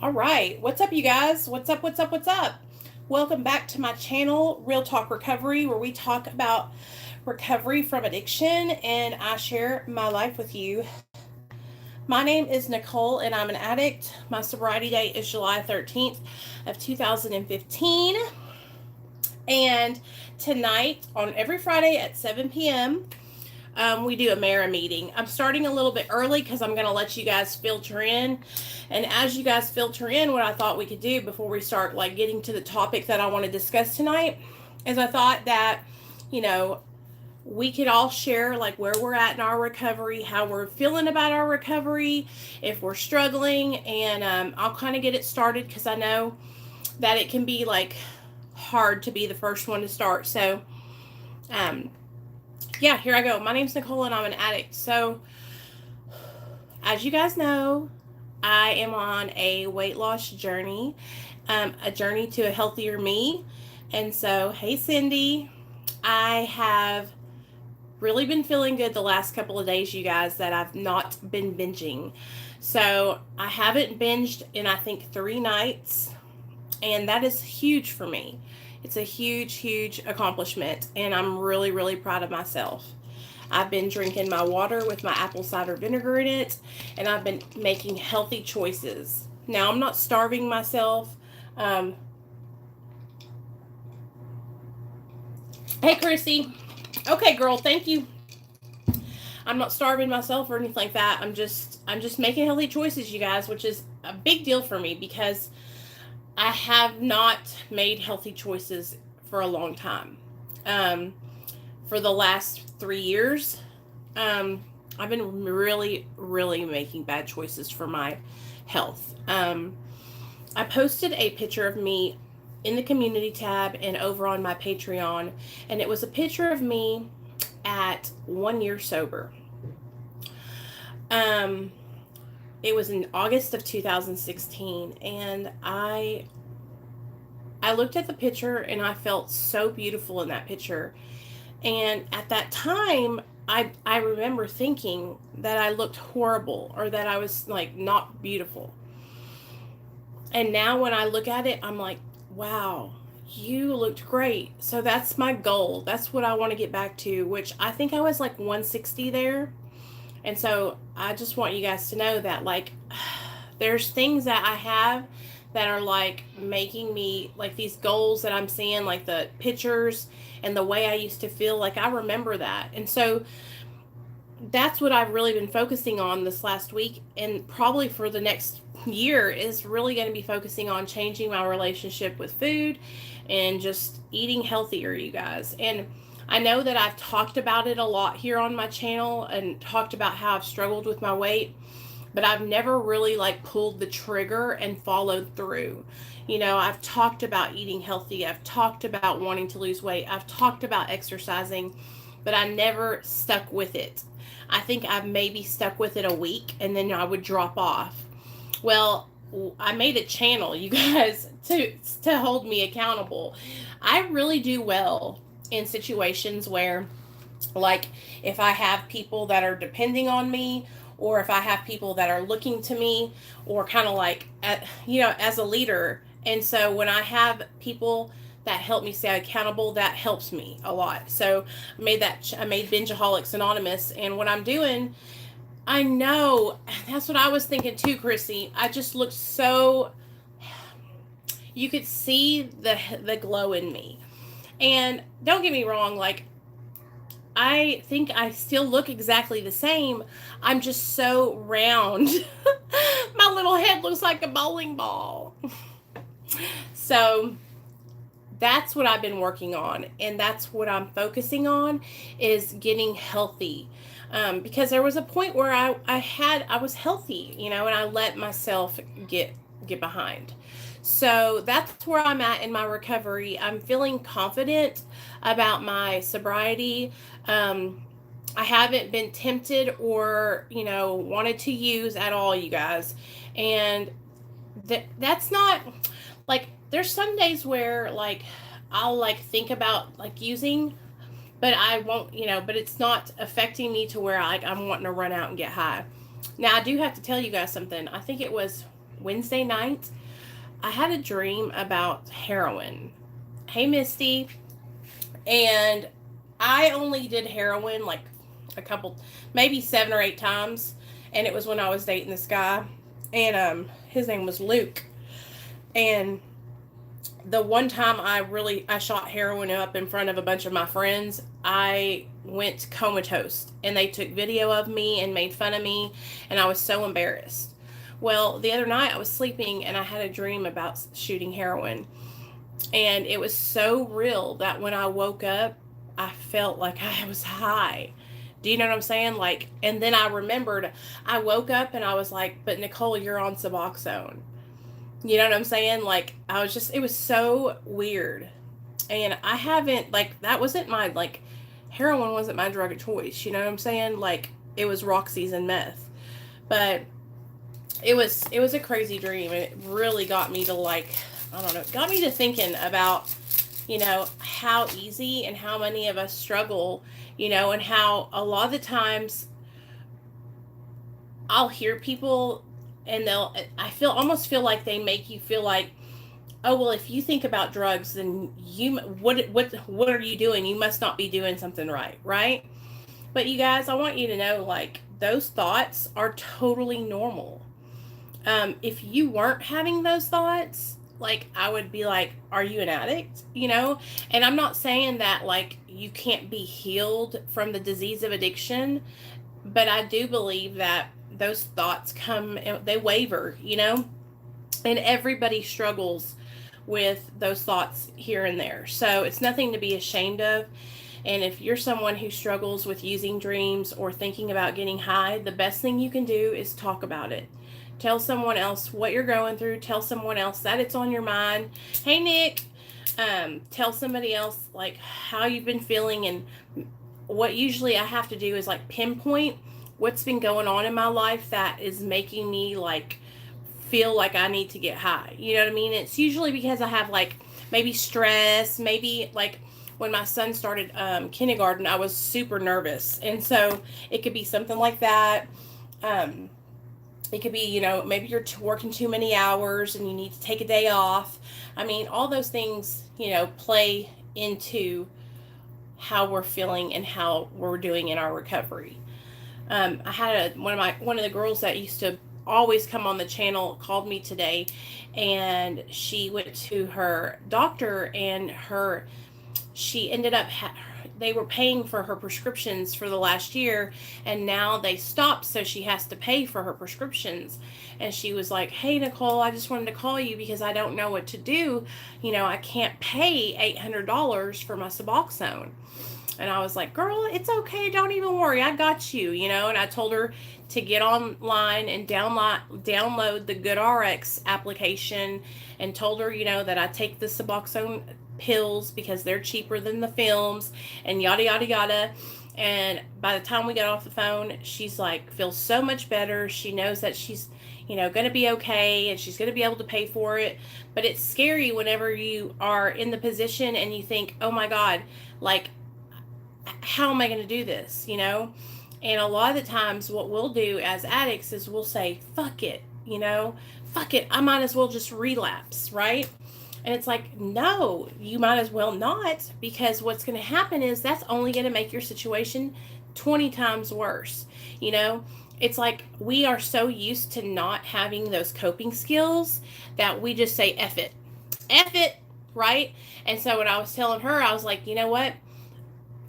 All right. What's up, you guys? What's up? What's up? What's up? Welcome back to my channel, Real Talk Recovery, where we talk about recovery from addiction and I share my life with you. My name is Nicole and I'm an addict. My sobriety date is July 13th of 2015. And tonight, on every Friday at 7 p.m., we do a Mara meeting. I'm starting a little bit early because I'm going to let you guys filter in. And as you guys filter in, what I thought we could do before we start like getting to the topic that I want to discuss tonight is I thought that, you know, we could all share like where we're at in our recovery, how we're feeling about our recovery, if we're struggling, and I'll kind of get it started because I know that it can be like hard to be the first one to start. So, um, yeah, here I go. My name's Nicole and I'm an addict. So, as you guys know, I am on a weight loss journey, a journey to a healthier me. And so, hey, Cindy, I have really been feeling good the last couple of days, you guys, that I've not been binging. So, I haven't binged in, I think, 3 nights. And that is huge for me. It's a huge, huge accomplishment. And I'm really, really proud of myself. I've been drinking my water with my apple cider vinegar in it, and I've been making healthy choices. Now, I'm not starving myself. Hey, Krissy. Okay, girl, thank you. I'm not starving myself or anything like that. I'm just making healthy choices, you guys, which is a big deal for me because I have not made healthy choices for a long time. For the last 3 years, I've been really, really making bad choices for my health. I posted a picture of me in the community tab and over on my Patreon, and it was a picture of me at 1 year sober. It was in August of 2016, and I looked at the picture and I felt so beautiful in that picture. And at that time, I remember thinking that I looked horrible or that I was like not beautiful. And now when I look at it, I'm like, wow, you looked great. So that's my goal. That's what I want to get back to, which I think I was like 160 there. And so I just want you guys to know that like there's things that I have that are like making me like these goals that I'm seeing, like the pictures and the way I used to feel. Like I remember that. And so that's what I've really been focusing on this last week, and probably for the next year is really going to be focusing on changing my relationship with food and just eating healthier, you guys. And I know that I've talked about it a lot here on my channel and talked about how I've struggled with my weight, but I've never really like pulled the trigger and followed through. You know, I've talked about eating healthy, I've talked about wanting to lose weight, I've talked about exercising, but I never stuck with it. I think I've maybe stuck with it a week and then I would drop off. Well, I made a channel, you guys, to hold me accountable. I really do well in situations where, like, if I have people that are depending on me, or if I have people that are looking to me, or kind of like, as a leader. And so when I have people that help me stay accountable, that helps me a lot. So I made Bingeaholics Anonymous, and what I'm doing, I know that's what I was thinking too, Krissy. I just looked so, you could see the glow in me. And don't get me wrong, like I think I still look exactly the same. I'm just so round. My little head looks like a bowling ball. So that's what I've been working on, and that's what I'm focusing on is getting healthy. Because there was a point where I was healthy, and I let myself get behind. So that's where I'm at in my recovery. I'm feeling confident about my sobriety. I haven't been tempted or, wanted to use at all, you guys. And that's not, like, there's some days where, like, I'll, like, think about, like, using, but I won't, but it's not affecting me to where, I'm wanting to run out and get high. Now, I do have to tell you guys something. I think it was Wednesday night, I had a dream about heroin. Hey, Misty. And I only did heroin like a couple, maybe 7 or 8 times. And it was when I was dating this guy. And his name was Luke. And the one time I shot heroin up in front of a bunch of my friends, I went comatose, and they took video of me and made fun of me, and I was so embarrassed. Well, the other night I was sleeping and I had a dream about shooting heroin, and it was so real that when I woke up, I felt like I was high. Do you know what I'm saying? Like, and then I remembered, I woke up and I was like, but Nicole, you're on Suboxone. You know what I'm saying? Like, it was so weird. And I haven't, like, that wasn't my, like, heroin wasn't my drug of choice. You know what I'm saying? Like, it was Roxy's and meth. But it was a crazy dream. And it really got me to, like, I don't know, it got me to thinking about, how easy and how many of us struggle, and how a lot of the times I'll hear people and almost feel like they make you feel like, oh, well, if you think about drugs, then what are you doing? You must not be doing something right? But you guys, I want you to know, like, those thoughts are totally normal. If you weren't having those thoughts, like, I would be like, are you an addict? And I'm not saying that, like, you can't be healed from the disease of addiction, but I do believe that those thoughts they waver, and everybody struggles with those thoughts here and there. So it's nothing to be ashamed of. And if you're someone who struggles with using dreams or thinking about getting high, the best thing you can do is talk about it. Tell someone else what you're going through. Tell someone else that it's on your mind. Hey, Nick. Tell somebody else, like, how you've been feeling. And what usually I have to do is, like, pinpoint what's been going on in my life that is making me, like, feel like I need to get high. You know what I mean? It's usually because I have, like, maybe stress, maybe, like, when my son started kindergarten, I was super nervous. And so it could be something like that. It could be, maybe you're working too many hours and you need to take a day off. I mean, all those things, play into how we're feeling and how we're doing in our recovery. I had one of the girls that used to always come on the channel called me today, and she went to her doctor, and she ended up they were paying for her prescriptions for the last year, and now they stopped, so she has to pay for her prescriptions. And she was like, hey, Nicole, I just wanted to call you because I don't know what to do. I can't pay $800 for my Suboxone. And I was like, girl, it's okay. Don't even worry. I got you, And I told her to get online and download the GoodRx application, and told her, that I take the Suboxone pills because they're cheaper than the films, and yada, yada, yada. And by the time we got off the phone, she's like, feels so much better. She knows that she's, going to be okay, and she's going to be able to pay for it. But it's scary whenever you are in the position and you think, oh my God, like, how am I going to do this? And a lot of the times what we'll do as addicts is we'll say, fuck it, fuck it. I might as well just relapse, right? And it's like, no, you might as well not, because what's going to happen is that's only going to make your situation 20 times worse. It's like we are so used to not having those coping skills that we just say, F it, right? And so when I was telling her, I was like, you know what?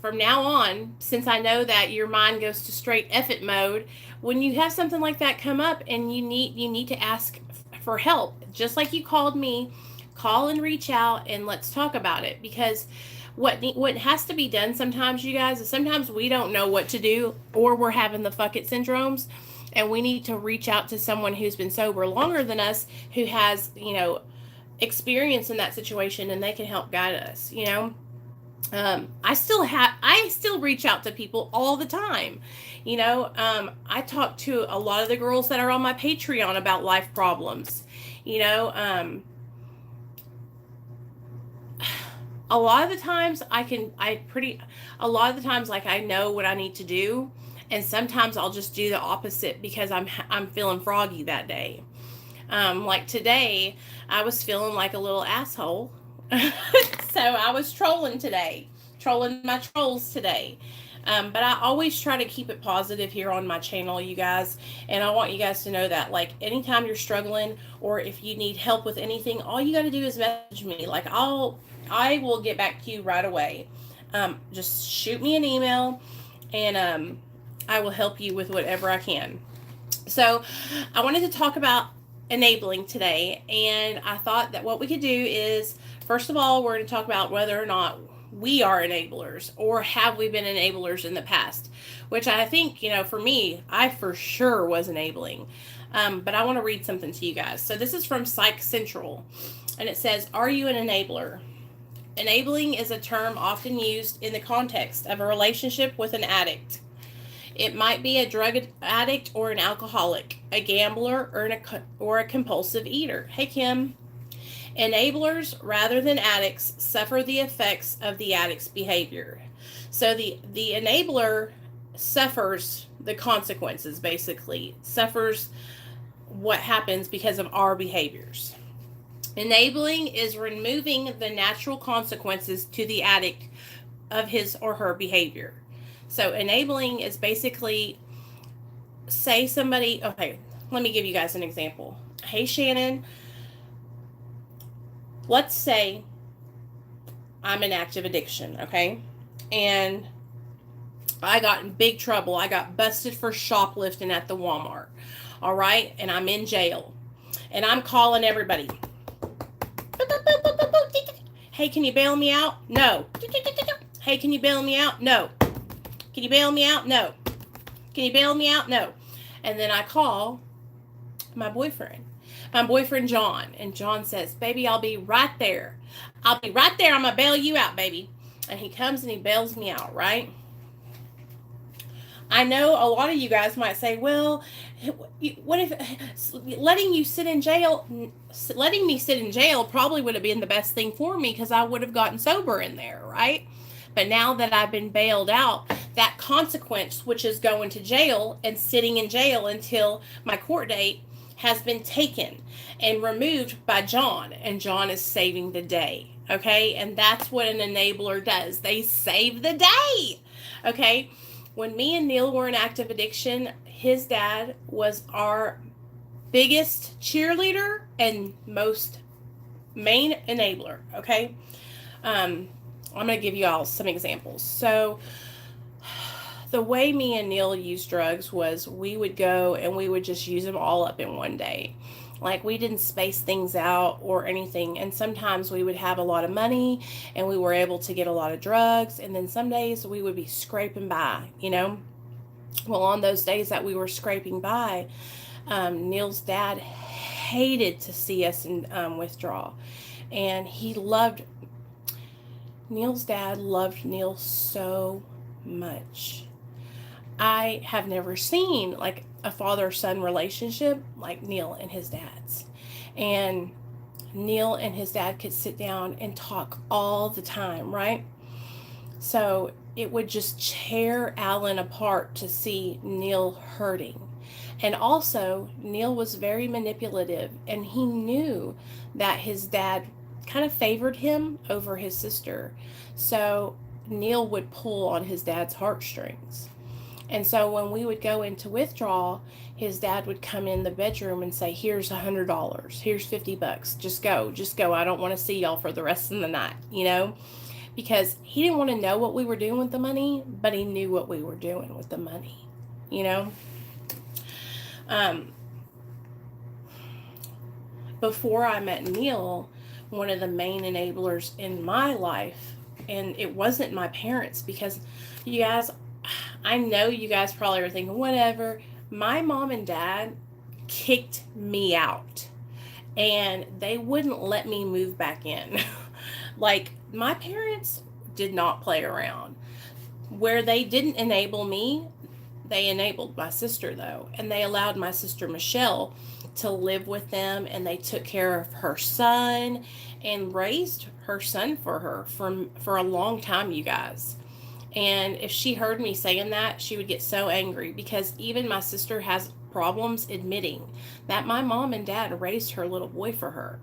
From now on, since I know that your mind goes to straight F it mode, when you have something like that come up and you need to ask for help, just like you called me, call and reach out and let's talk about it. Because what has to be done sometimes, you guys, is sometimes we don't know what to do, or we're having the fuck it syndromes, and we need to reach out to someone who's been sober longer than us, who has, experience in that situation, and they can help guide us, I still reach out to people all the time. I talk to a lot of the girls that are on my Patreon about life problems. A lot of the times a lot of the times, like, I know what I need to do, and sometimes I'll just do the opposite because I'm feeling froggy that day. Like today, I was feeling like a little asshole. So I was trolling today, trolling my trolls today. But I always try to keep it positive here on my channel, you guys. And I want you guys to know that, like, anytime you're struggling or if you need help with anything, all you got to do is message me. Like, I will get back to you right away. Just shoot me an email, and I will help you with whatever I can. So, I wanted to talk about enabling today, and I thought that what we could do is, first of all, we're going to talk about whether or not we are enablers or have we been enablers in the past, which I think, for me, I for sure was enabling. But I want to read something to you guys. So this is from Psych Central, and it says, "Are you an enabler? Enabling is a term often used in the context of a relationship with an addict. It might be a drug addict or an alcoholic, a gambler or a compulsive eater." Hey, Kim. "Enablers, rather than addicts, suffer the effects of the addict's behavior." So the enabler suffers the consequences, basically, suffers what happens because of our behaviors. Enabling is removing the natural consequences to the addict of his or her behavior. So enabling is basically, say somebody, okay, let me give you guys an example. Hey, Shannon, let's say I'm in active addiction, okay? And I got in big trouble. I got busted for shoplifting at the Walmart, all right? And I'm in jail. And I'm calling everybody. Hey, can you bail me out? No. Hey, can you bail me out? No. Can you bail me out? No. Can you bail me out? No. And then I call my boyfriend John, and John says, "Baby, I'll be right there. I'll be right there. I'm going to bail you out, baby." And he comes and he bails me out, right? I know a lot of you guys might say, "Well, what if letting me sit in jail probably would have been the best thing for me because I would have gotten sober in there, right? But now that I've been bailed out, that consequence, which is going to jail and sitting in jail until my court date, has been taken and removed by John, and John is saving the day, okay? And that's what an enabler does. They save the day, okay? When me and Neil were in active addiction, his dad was our biggest cheerleader and most main enabler, okay? I'm going to give you all some examples. So the way me and Neil used drugs was we would go and we would just use them all up in one day. Like, we didn't space things out or anything. And sometimes we would have a lot of money and we were able to get a lot of drugs. And then some days we would be scraping by, Well, on those days that we were scraping by, Neil's dad hated to see us in withdrawal. And Neil's dad loved Neil so much. I have never seen like a father-son relationship like Neil and his dad's. And Neil and his dad could sit down and talk all the time, right? So it would just tear Alan apart to see Neil hurting. And also, Neil was very manipulative, and he knew that his dad kind of favored him over his sister. So Neil would pull on his dad's heartstrings. And so when we would go into withdrawal, his dad would come in the bedroom and say, "Here's $100. Here's $50. Just go. I don't want to see y'all for the rest of the night," because he didn't want to know what we were doing with the money, but he knew what we were doing with the money, Before I met Neil, one of the main enablers in my life, and it wasn't my parents, because you guys, I know you guys probably are thinking, whatever, my mom and dad kicked me out and they wouldn't let me move back in. Like, my parents did not play around. Where they didn't enable me, they enabled my sister, though, and they allowed my sister Michelle to live with them, and they took care of her son and raised her son for her for a long time, you guys. And if she heard me saying that, she would get so angry, because even my sister has problems admitting that my mom and dad raised her little boy for her,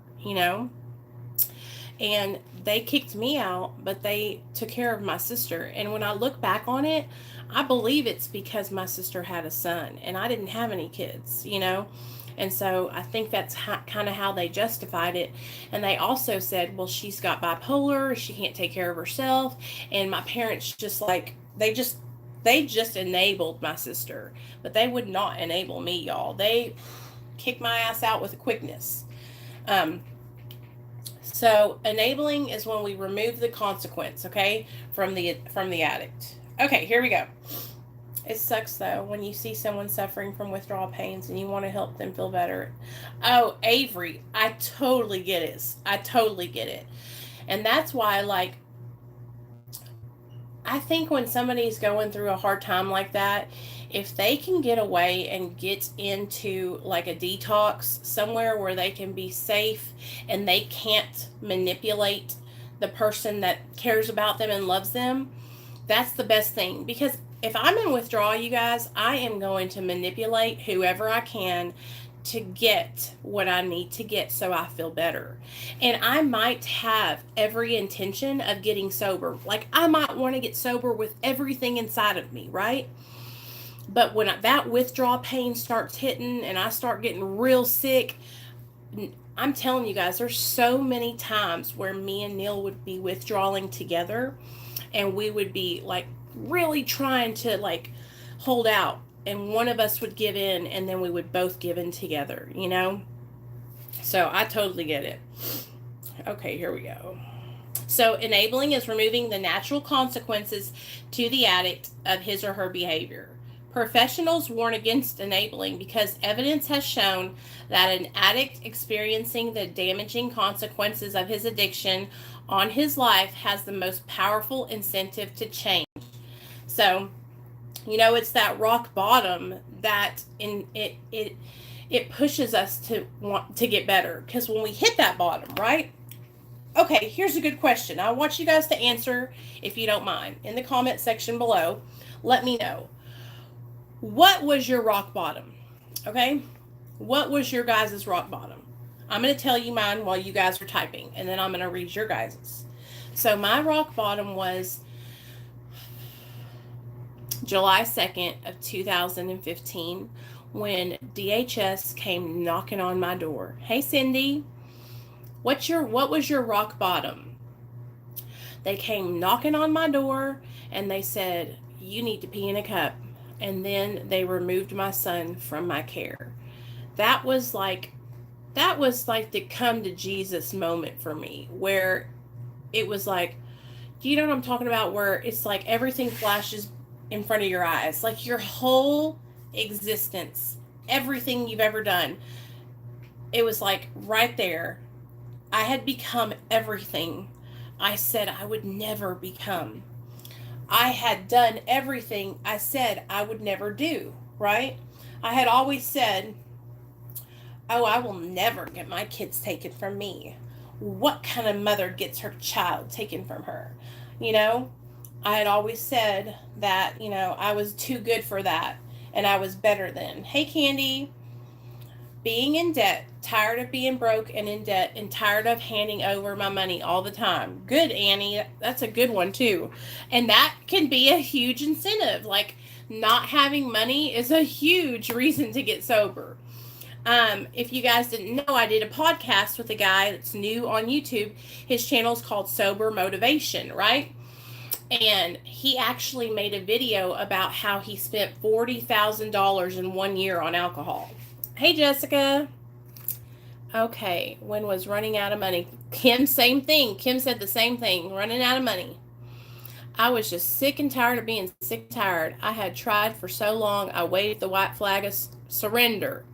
and they kicked me out, but they took care of my sister. And when I look back on it, I believe it's because my sister had a son and I didn't have any kids, And so I think that's kind of how they justified it. And they also said, well, she's got bipolar, she can't take care of herself. And my parents just they just enabled my sister, but they would not enable me, y'all. They kicked my ass out with a quickness. So enabling is when we remove the consequence, okay, from the addict. Okay, here we go. It sucks though when you see someone suffering from withdrawal pains and you want to help them feel better. Oh, Avery, I totally get it. And that's why, like, I think when somebody's going through a hard time like that, if they can get away and get into like a detox somewhere where they can be safe and they can't manipulate the person that cares about them and loves them, that's the best thing. Because if I'm in withdrawal, you guys, I am going to manipulate whoever I can to get what I need to get so I feel better. And I might have every intention of getting sober. Like, I might want to get sober with everything inside of me, right? But when that withdrawal pain starts hitting and I start getting real sick, I'm telling you guys, there's so many times where me and Neil would be withdrawing together and we would be like really trying to like hold out, and one of us would give in and then we would both give in together, So I totally get it. Okay, here we go. So enabling is removing the natural consequences to the addict of his or her behavior. Professionals warn against enabling because evidence has shown that an addict experiencing the damaging consequences of his addiction on his life has the most powerful incentive to change. So, it's that rock bottom that it pushes us to want to get better. Because when we hit that bottom, right? Okay, here's a good question. I want you guys to answer, if you don't mind, in the comment section below. Let me know. What was your rock bottom? Okay? What was your guys' rock bottom? I'm going to tell you mine while you guys are typing, and then I'm going to read your guys'. So my rock bottom was July 2nd of 2015 when DHS came knocking on my door. Hey, Cindy, what was your rock bottom? They came knocking on my door and they said, you need to pee in a cup. And then they removed my son from my care. That was like the come to Jesus moment for me, where it was like, do you know what I'm talking about? Where it's like everything flashes in front of your eyes, like your whole existence, everything you've ever done. It was like right there. I had become everything I said I would never become. I had done everything I said I would never do, right? I had always said, oh, I will never get my kids taken from me. What kind of mother gets her child taken from her? I had always said that, I was too good for that and I was better than. Hey, Candy. Being in debt, tired of being broke and in debt, and tired of handing over my money all the time. Good, Annie. That's a good one, too. And that can be a huge incentive. Like, not having money is a huge reason to get sober. If you guys didn't know, I did a podcast with a guy that's new on YouTube. His channel is called Sober Motivation, right? And he actually made a video about how he spent $40,000 in 1 year on alcohol. Hey, Jessica. Okay, when was running out of money? Kim, same thing. Kim said the same thing, running out of money. I was just sick and tired of being sick and tired. I had tried for so long. I waved the white flag of surrender.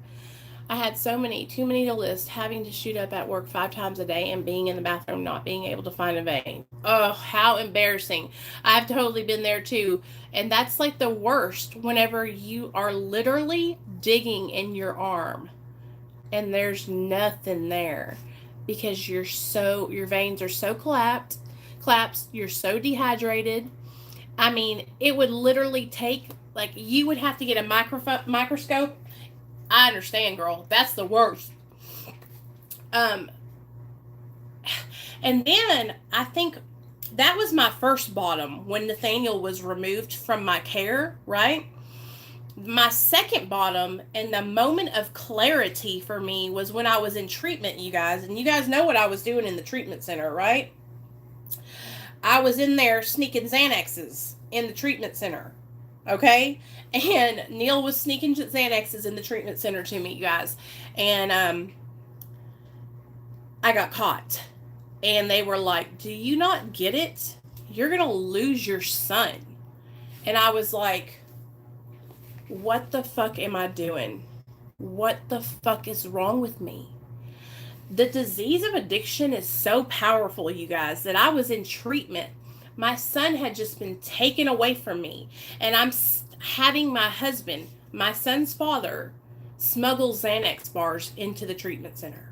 I had too many to list, having to shoot up at work 5 times a day and being in the bathroom, not being able to find a vein. Oh, how embarrassing. I've totally been there too. And that's like the worst, whenever you are literally digging in your arm and there's nothing there because your veins are so collapsed, you're so dehydrated. I mean, it would literally take, like, you would have to get a microscope I understand, girl. That's the worst. Um, and then I think that was my first bottom when Nathaniel was removed from my care, right? My second bottom and the moment of clarity for me was when I was in treatment, you guys. And you guys know what I was doing in the treatment center, right? I was in there sneaking Xanaxes in the treatment center. Okay? And Neil was sneaking Xanaxes in the treatment center to me, you guys. And I got caught. And they were like, do you not get it? You're going to lose your son. And I was like, what the fuck am I doing? What the fuck is wrong with me? The disease of addiction is so powerful, you guys, that I was in treatment. My son had just been taken away from me. And I'm having my husband, my son's father, smuggle Xanax bars into the treatment center.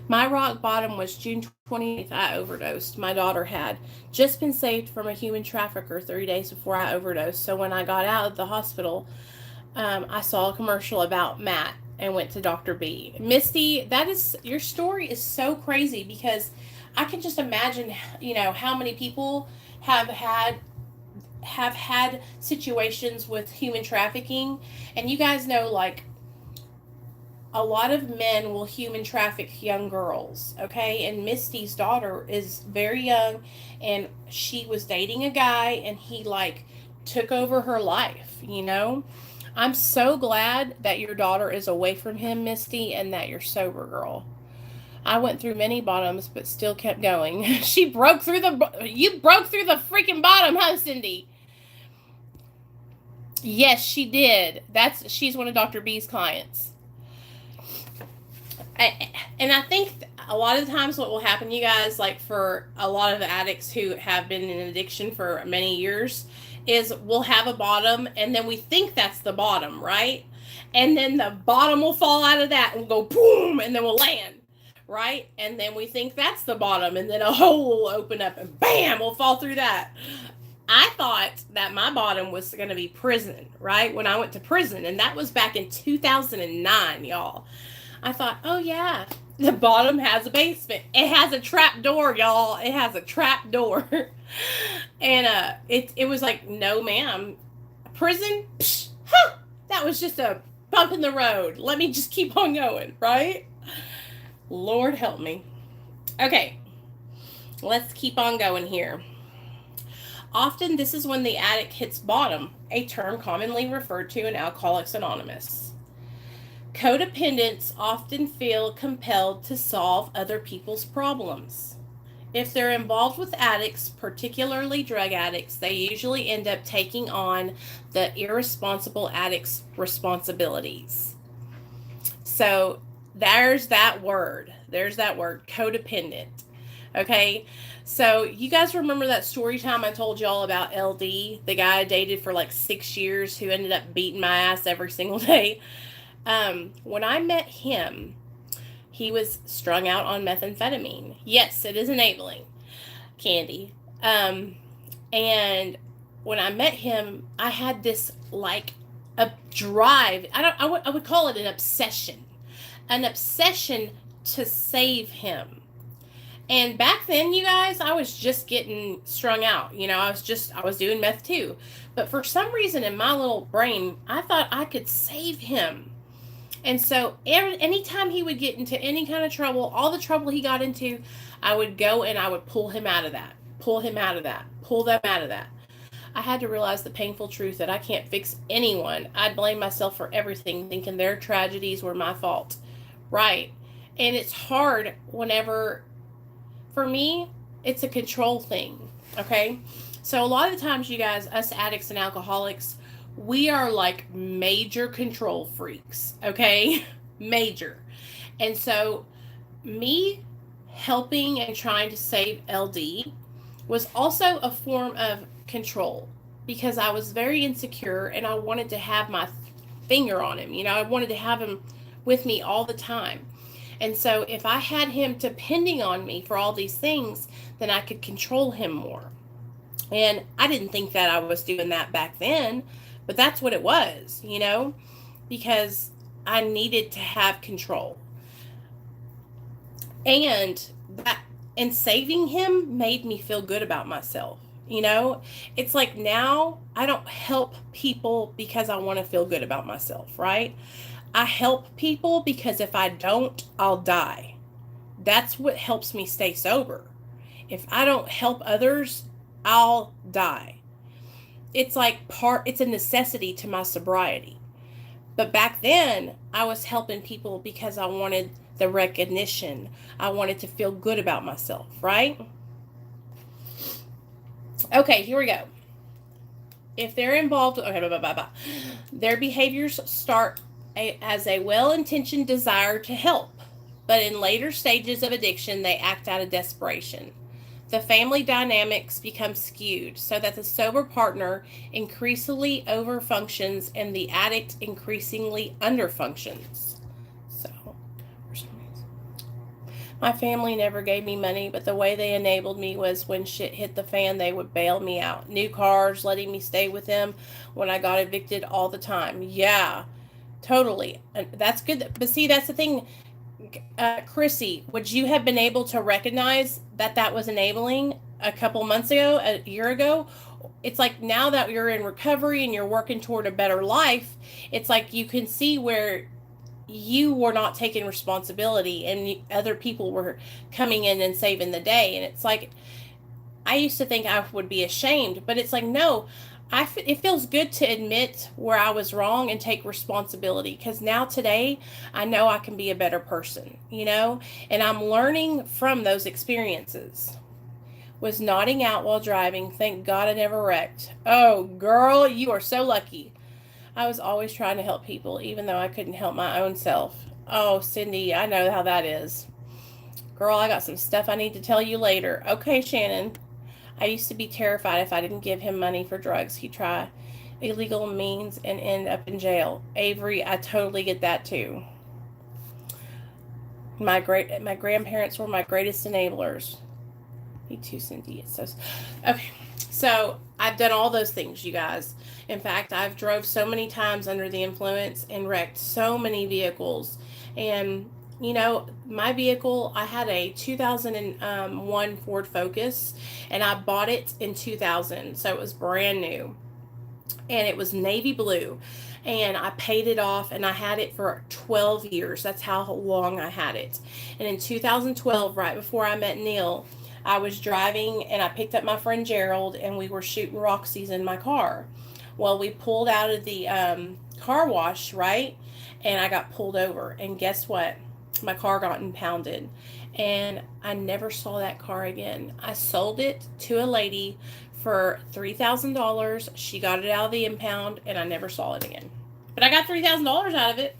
My rock bottom was June 28th. I overdosed. My daughter had just been saved from a human trafficker 3 days before I overdosed. So when I got out of the hospital, I saw a commercial about Matt and went to Dr. B. Misty, your story is so crazy because I can just imagine, how many people have had situations with human trafficking. And you guys know, like, a lot of men will human traffic young girls, okay? And Misty's daughter is very young, and she was dating a guy, and he, like, took over her life, I'm so glad that your daughter is away from him, Misty, and that you're sober, girl. I went through many bottoms, but still kept going. You broke through the freaking bottom, huh, Cindy? Yes, she did. She's one of Dr. B's clients. And I think a lot of the times what will happen, you guys, like for a lot of the addicts who have been in addiction for many years, is we'll have a bottom and then we think that's the bottom, right? And then the bottom will fall out of that and we'll go boom and then we'll land, right? And then we think that's the bottom and then a hole will open up and bam, we'll fall through that. I thought that my bottom was going to be prison, right? When I went to prison, and that was back in 2009, y'all. I thought, oh yeah, the bottom has a basement. It has a trap door, y'all. It has a trap door. And it was like, no ma'am. Prison? Psh, huh, that was just a bump in the road. Let me just keep on going, right? Lord help me. Okay, let's keep on going here. Often this is when the addict hits bottom, a term commonly referred to in Alcoholics Anonymous. Codependents often feel compelled to solve other people's problems. If they're involved with addicts, particularly drug addicts, they usually end up taking on the irresponsible addict's responsibilities. So there's that word. Codependent. Okay, so you guys remember that story time I told y'all about LD, the guy I dated for like 6 years who ended up beating my ass every single day? When I met him, he was strung out on methamphetamine. Yes, it is enabling candy. And when I met him, I had this like a drive. I would call it an obsession to save him. And back then, you guys, I was just getting strung out. I was doing meth too. But for some reason in my little brain, I thought I could save him. And so anytime he would get into any kind of trouble, all the trouble he got into, I would go and I would pull him out of that, pull them out of that. I had to realize the painful truth that I can't fix anyone. I'd blame myself for everything, thinking their tragedies were my fault. Right. And it's hard whenever, for me, it's a control thing. Okay. So a lot of the times, you guys, us addicts and alcoholics, we are like major control freaks, okay? Major. And so me helping and trying to save LD was also a form of control because I was very insecure and I wanted to have my finger on him. I wanted to have him with me all the time. And so if I had him depending on me for all these things, then I could control him more. And I didn't think that I was doing that back then. But that's what it was, because I needed to have control. And that and saving him made me feel good about myself. It's like now I don't help people because I want to feel good about myself, right? I help people because if I don't, I'll die. That's what helps me stay sober. If I don't help others, I'll die. It's a necessity to my sobriety. But back then, I was helping people because I wanted the recognition. I wanted to feel good about myself, right? Okay, here we go. If they're involved, okay, blah, blah, blah, blah. Their behaviors start as a well-intentioned desire to help, but in later stages of addiction, they act out of desperation. The family dynamics become skewed so that the sober partner increasingly overfunctions and the addict increasingly underfunctions. So, my family never gave me money, but the way they enabled me was when shit hit the fan, they would bail me out. New cars, letting me stay with them when I got evicted all the time. Yeah, totally. That's good. But see, that's the thing. Krissy, would you have been able to recognize that was enabling a couple months ago, a year ago? It's like now that you're in recovery and you're working toward a better life, it's like you can see where you were not taking responsibility and other people were coming in and saving the day. And it's like, I used to think I would be ashamed, but it's like, no, it feels good to admit where I was wrong and take responsibility, because now today I know I can be a better person, and I'm learning from those experiences. Was nodding out while driving. Thank God I never wrecked. Oh, girl, you are so lucky. I was always trying to help people, even though I couldn't help my own self. Oh, Cindy, I know how that is. Girl, I got some stuff I need to tell you later. Okay, Shannon. I used to be terrified if I didn't give him money for drugs. He'd try illegal means and end up in jail. Avery, I totally get that too. My grandparents were my greatest enablers. Me too, Cindy. It's so okay. So I've done all those things, you guys. In fact, I've drove so many times under the influence and wrecked so many vehicles. And my vehicle, I had a 2001 Ford Focus, and I bought it in 2000, so it was brand new, and it was navy blue, and I paid it off, and I had it for 12 years. That's how long I had it. And in 2012, right before I met Neil, I was driving, and I picked up my friend Gerald, and we were shooting Roxy's in my car. Well, we pulled out of the car wash, right, and I got pulled over, and guess what? My car got impounded, and I never saw that car again. I sold it to a lady for $3,000. She got it out of the impound, and I never saw it again. But I got $3,000 out of it.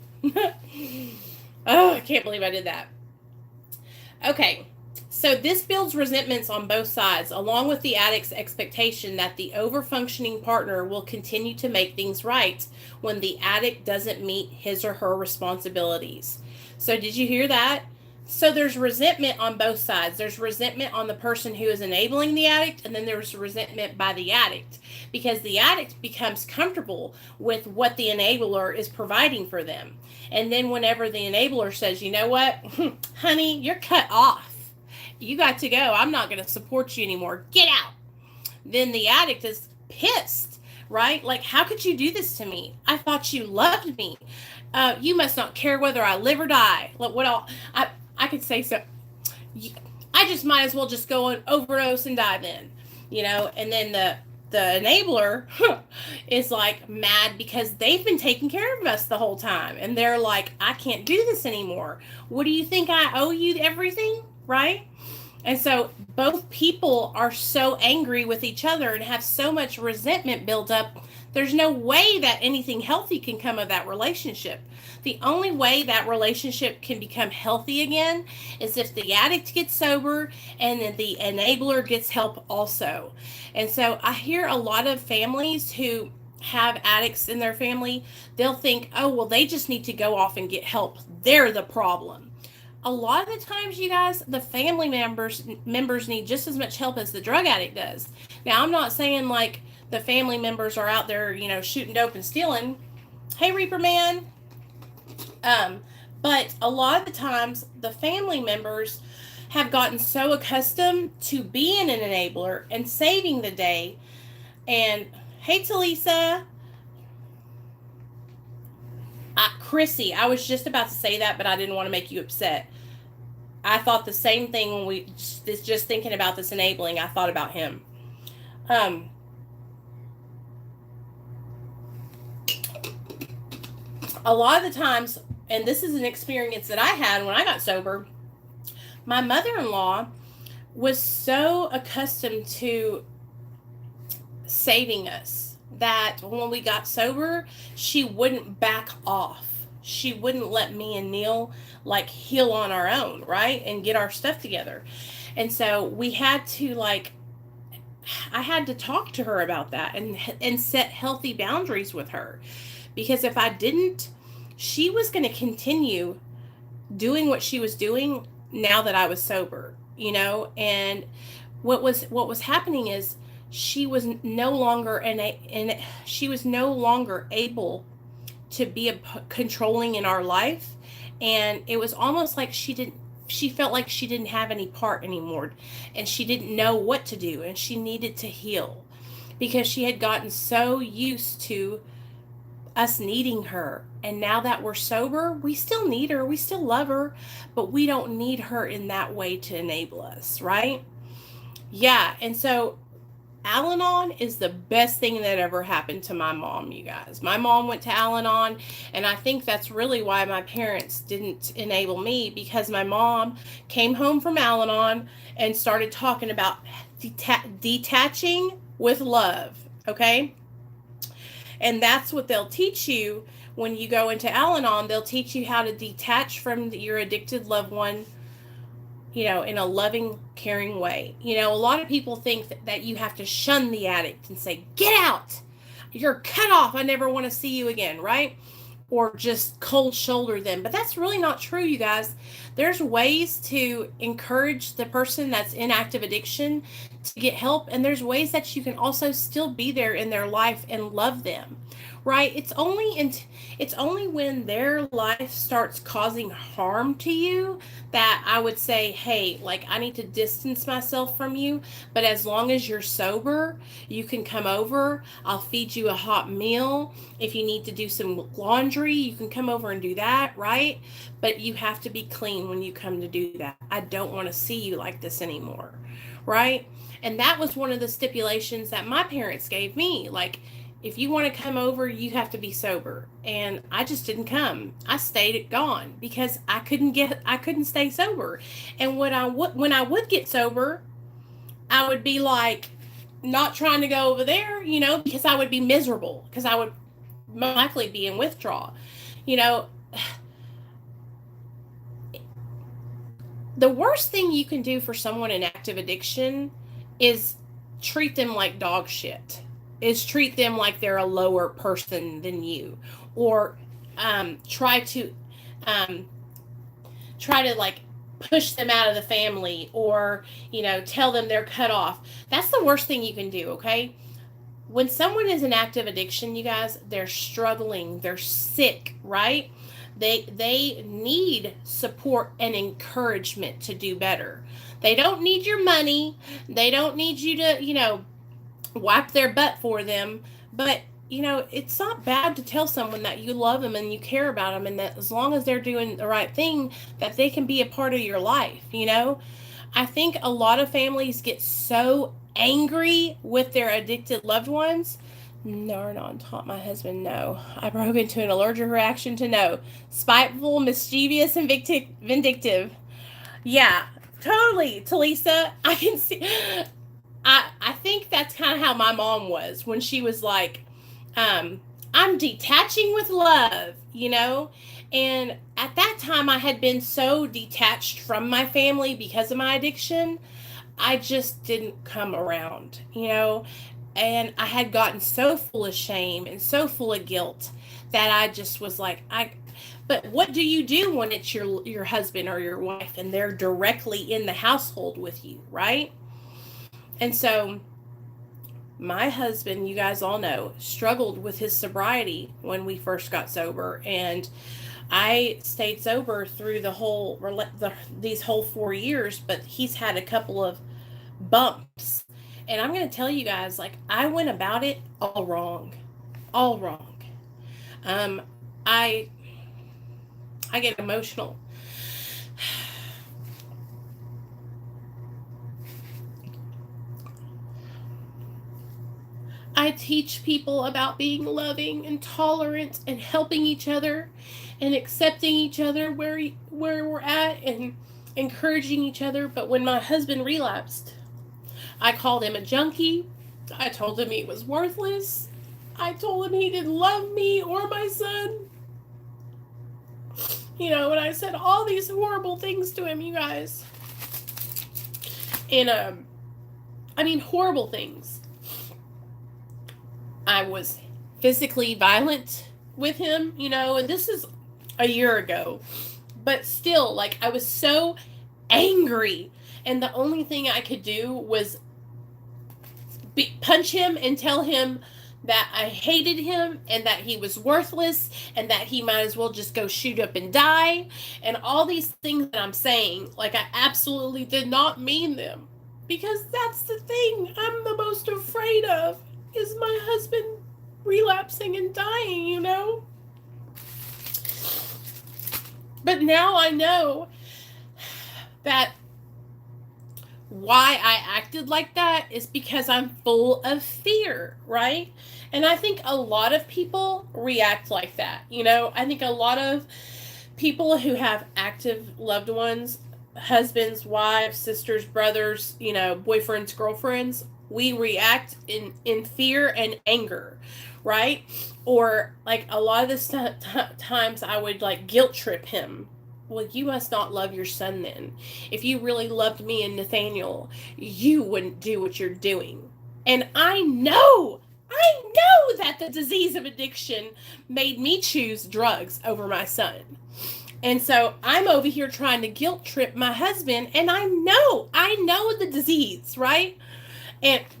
Oh, I can't believe I did that. Okay, so this builds resentments on both sides, along with the addict's expectation that the overfunctioning partner will continue to make things right when the addict doesn't meet his or her responsibilities. So did you hear that? So there's resentment on both sides. There's resentment on the person who is enabling the addict, and then there's resentment by the addict, because the addict becomes comfortable with what the enabler is providing for them. And then whenever the enabler says, you know what, honey, you're cut off. You got to go. I'm not going to support you anymore. Get out. Then the addict is pissed, right? Like, how could you do this to me? I thought you loved me. You must not care whether I live or die. I could say so. I just might as well just go and overdose and die then, and then the enabler is like mad because they've been taking care of us the whole time, and they're like, I can't do this anymore. What do you think? I owe you everything, right? And so both people are so angry with each other and have so much resentment built up. There's no way that anything healthy can come of that relationship. The only way that relationship can become healthy again is if the addict gets sober and then the enabler gets help also. And so I hear a lot of families who have addicts in their family, they'll think, oh, well, they just need to go off and get help. They're the problem. A lot of the times, you guys, the family members need just as much help as the drug addict does. Now, I'm not saying like the family members are out there, shooting dope and stealing. Hey, Reaper Man. Um, but a lot of the times, the family members have gotten so accustomed to being an enabler and saving the day. And hey, Talisa, Krissy, I was just about to say that, but I didn't want to make you upset. I thought the same thing when we just thinking about this enabling. I thought about him. A lot of the times, and this is an experience that I had when I got sober, my mother-in-law was so accustomed to saving us that when we got sober, she wouldn't back off. She wouldn't let me and Neil heal on our own, right? And get our stuff together. And so we had to I had to talk to her about that and set healthy boundaries with her. Because if I didn't, she was going to continue doing what she was doing now that I was sober, and what was happening is she was no longer she was no longer able to be controlling in our life, and it was almost like she felt like she didn't have any part anymore, and she didn't know what to do, and she needed to heal because she had gotten so used to us needing her. And now that we're sober, we still need her, we still love her, but we don't need her in that way to enable us, right? Yeah. And so Al-Anon is the best thing that ever happened to my mom, you guys. My mom went to Al-Anon, and I think that's really why my parents didn't enable me, because my mom came home from Al-Anon and started talking about detaching with love, okay? And that's what they'll teach you when you go into Al-Anon. They'll teach you how to detach from your addicted loved one, in a loving, caring way. A lot of people think that you have to shun the addict and say, get out, you're cut off, I never want to see you again, right? Or just cold shoulder them. But that's really not true, you guys. There's ways to encourage the person that's in active addiction to get help, and there's ways that you can also still be there in their life and love them, right? It's only when their life starts causing harm to you that I would say, hey, I need to distance myself from you. But as long as you're sober, you can come over. I'll feed you a hot meal. If you need to do some laundry, you can come over and do that, right? But you have to be clean when you come to do that. I don't want to see you like this anymore, right? And that was one of the stipulations that my parents gave me. If you want to come over, you have to be sober. And I just didn't come. I stayed gone because I couldn't stay sober. And when I would get sober, I would be not trying to go over there, because I would be miserable, because I would most likely be in withdrawal. The worst thing you can do for someone in active addiction is treat them like dog shit. Is treat them like they're a lower person than you, or try to push them out of the family, or tell them they're cut off. That's the worst thing you can do, okay? When someone is in active addiction, you guys, they're struggling, they're sick, right? They need support and encouragement to do better. They don't need your money. They don't need you to, wipe their butt for them. But, it's not bad to tell someone that you love them and you care about them, and that as long as they're doing the right thing, that they can be a part of your life, I think a lot of families get so angry with their addicted loved ones. Narnon taught my husband no. I broke into an allergic reaction to no. Spiteful, mischievous, and vindictive. Yeah, totally, Talisa. I can see. I think that's kind of how my mom was when she was I'm detaching with love, And at that time, I had been so detached from my family because of my addiction. I just didn't come around, And I had gotten so full of shame and so full of guilt that I just was but what do you do when it's your husband or your wife and they're directly in the household with you, right? And so my husband, you guys all know, struggled with his sobriety when we first got sober, and I stayed sober through these whole 4 years, but he's had a couple of bumps. And I'm going to tell you guys, like, I went about it all wrong. All wrong. Um, I I get emotional. I teach people about being loving and tolerant and helping each other and accepting each other where we're at and encouraging each other. But when my husband relapsed, I called him a junkie. I told him he was worthless. I told him he didn't love me or my son. And I said all these horrible things to him, you guys. And, horrible things. I was physically violent with him, and this is a year ago. But still, like, I was so angry. And the only thing I could do was punch him and tell him that I hated him and that he was worthless and that he might as well just go shoot up and die. And all these things that I'm saying, like, I absolutely did not mean them. Because that's the thing I'm the most afraid of, is my husband relapsing and dying, But now I know that why I acted like that is because I'm full of fear, right? And I think a lot of people react like that, I think a lot of people who have active loved ones, husbands, wives, sisters, brothers, boyfriends, girlfriends, we react in fear and anger, right? Or, like, a lot of the times I would, like, guilt trip him. Well, you must not love your son then. If you really loved me and Nathaniel, you wouldn't do what you're doing. And I know that the disease of addiction made me choose drugs over my son. And so I'm over here trying to guilt trip my husband, and I know the disease, right?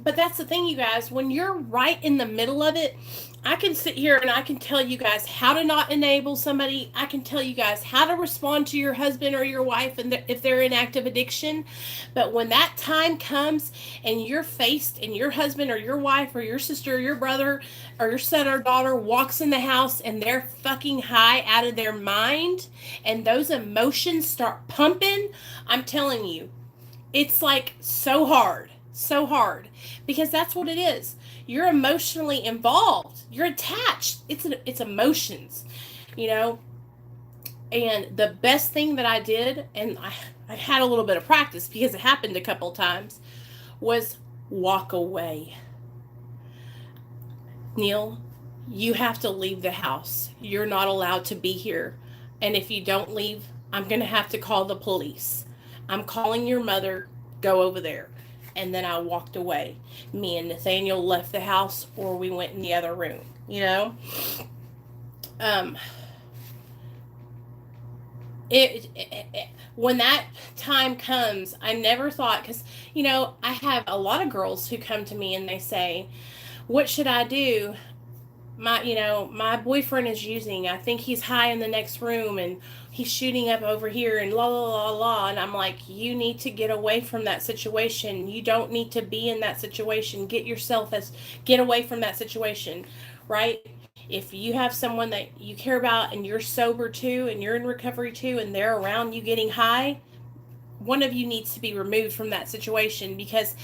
But that's the thing, you guys, when you're right in the middle of it, I can sit here and I can tell you guys how to not enable somebody. I can tell you guys how to respond to your husband or your wife if they're in active addiction. But when that time comes and you're faced and your husband or your wife or your sister or your brother or your son or daughter walks in the house and they're fucking high out of their mind and those emotions start pumping, I'm telling you, it's like so hard because that's what it is. You're emotionally involved. You're attached. It's emotions, And the best thing that I did, and I had a little bit of practice because it happened a couple of times, was walk away. Neil, you have to leave the house. You're not allowed to be here. And if you don't leave, I'm going to have to call the police. I'm calling your mother. Go over there. And then I walked away. Me and Nathaniel left the house, or we went in the other room, When that time comes, I never thought, because, I have a lot of girls who come to me and they say, what should I do? My boyfriend is using, I think he's high in the next room and he's shooting up over here and la la la la. And I'm like, you need to get away from that situation. You don't need to be in that situation. Get away from that situation, right? If you have someone that you care about and you're sober too and you're in recovery too and they're around you getting high, one of you needs to be removed from that situation, because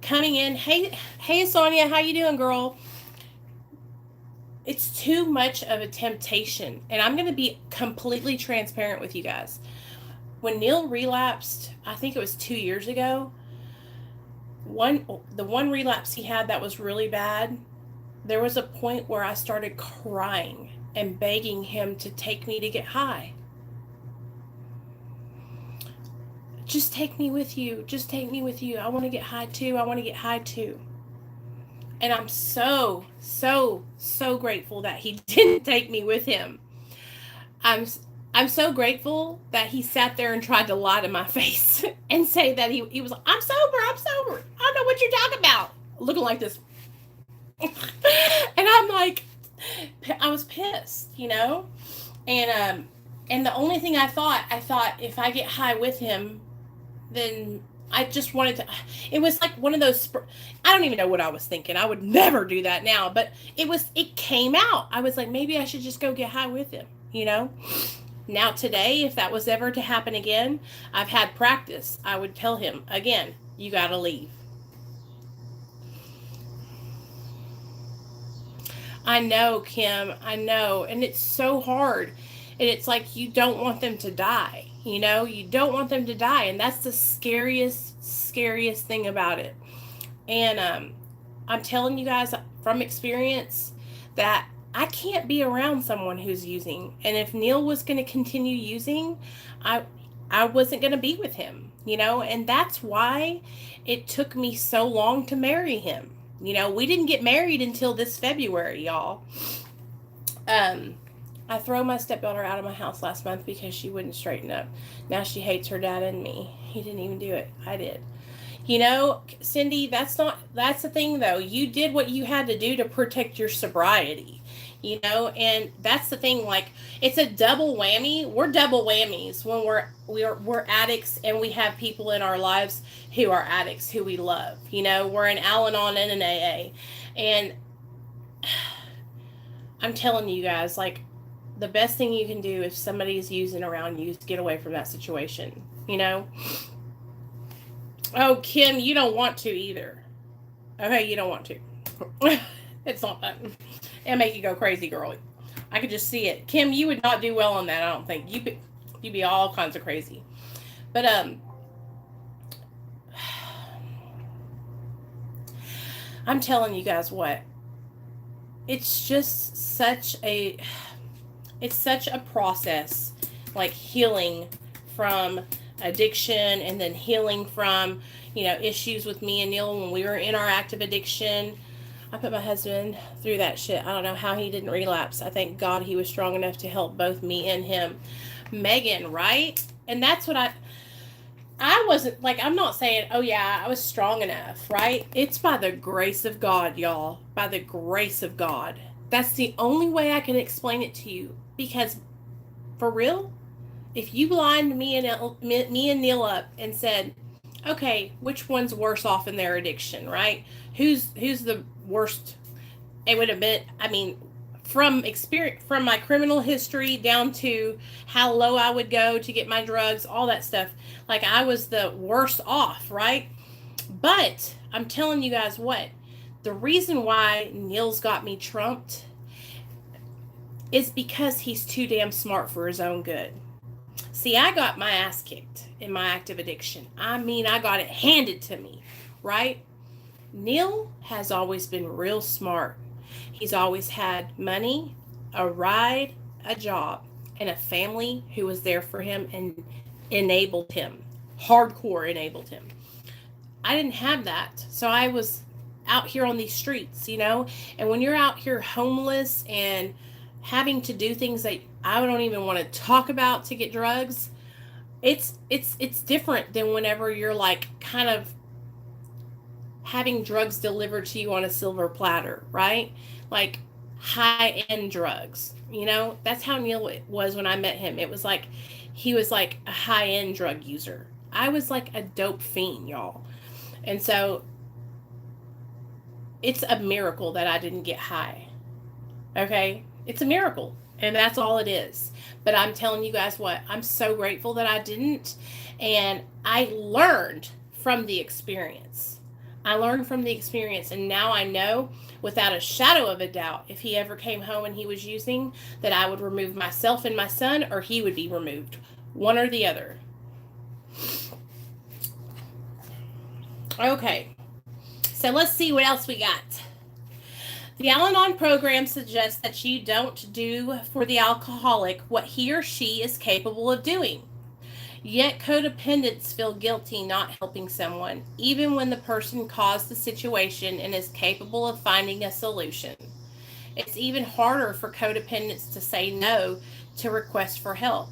coming in, hey Sonia, how you doing, girl? It's too much of a temptation. And I'm going to be completely transparent with you guys. When Neil relapsed, I think it was 2 years ago, the one relapse he had that was really bad, there was a point where I started crying and begging him to take me to get high. Just take me with you. Just take me with you. I want to get high too. I want to get high too. And I'm so, so, so grateful that he didn't take me with him. I'm so grateful that he sat there and tried to lie to my face and say that he was like, I'm sober. I don't know what you're talking about. Looking like this And I'm like, I was pissed, you know? And the only thing I thought if I get high with him, then I just wanted to. It was like one of those. I don't even know what I was thinking. I would never do that now, but it came out. I was like, maybe I should just go get high with him, you know? Now, today, if that was ever to happen again, I've had practice. I would tell him, again, you got to leave. I know, Kim. I know. And it's so hard. And it's like you don't want them to die. You know, you don't want them to die. And that's the scariest thing about it. And I'm telling you guys from experience that I can't be around someone who's using. And if Neil was going to continue using, I I wasn't going to be with him, you know, and that's why it took me so long to marry him. You know, we didn't get married until this February, y'all. Um, I throw my stepdaughter out of my house last month because she wouldn't straighten up. Now she hates her dad and me. He didn't even do it. I did. You know, Cindy, that's the thing though. You did what you had to do to protect your sobriety. You know, and that's the thing, like it's a double whammy. We're double whammies when we're addicts and we have people in our lives who are addicts who we love. You know, we're an Al-Anon and an AA. And I'm telling you guys, like the best thing you can do if somebody's using around you is get away from that situation. You know? Oh, Kim, you don't want to either. Okay, you don't want to. It's not fun. It'll make you go crazy, girl. I could just see it. Kim, you would not do well on that, I don't think. You'd be all kinds of crazy. But I'm telling you guys what. It's just such a process, like healing from addiction and then healing from, you know, issues with me and Neil when we were in our active addiction. I put my husband through that shit. I don't know how he didn't relapse. I thank God he was strong enough to help both me and him. Megan, right? And that's what I wasn't, like, I'm not saying, oh yeah, I was strong enough, right? It's by the grace of God, y'all. By the grace of God. That's the only way I can explain it to you. Because, for real, if you lined me and Neil up and said, okay, which one's worse off in their addiction, right? Who's the worst? It would have been, I mean, from experience, from my criminal history down to how low I would go to get my drugs, all that stuff. Like I was the worst off, right? But I'm telling you guys what, the reason why Neil's got me trumped is because he's too damn smart for his own good. See, I got my ass kicked in my active addiction. I mean, I got it handed to me, right? Neil has always been real smart. He's always had money, a ride, a job, and a family who was there for him and enabled him. Hardcore enabled him. I didn't have that. So I was out here on these streets, you know? And when you're out here homeless and having to do things that I don't even want to talk about to get drugs, it's different than whenever you're like kind of having drugs delivered to you on a silver platter, right? Like high end drugs. You know, that's how Neil was when I met him. It was like he was like a high end drug user. I was like a dope fiend, y'all. And so it's a miracle that I didn't get high. Okay? It's a miracle. And that's all it is. But I'm telling you guys what, I'm so grateful that I didn't. And I learned from the experience. I learned from the experience. And now I know without a shadow of a doubt, if he ever came home and he was using, that I would remove myself and my son, or he would be removed. One or the other. Okay. So let's see what else we got. The Al-Anon program suggests that you don't do for the alcoholic what he or she is capable of doing. Yet codependents feel guilty not helping someone, even when the person caused the situation and is capable of finding a solution. It's even harder for codependents to say no to requests for help.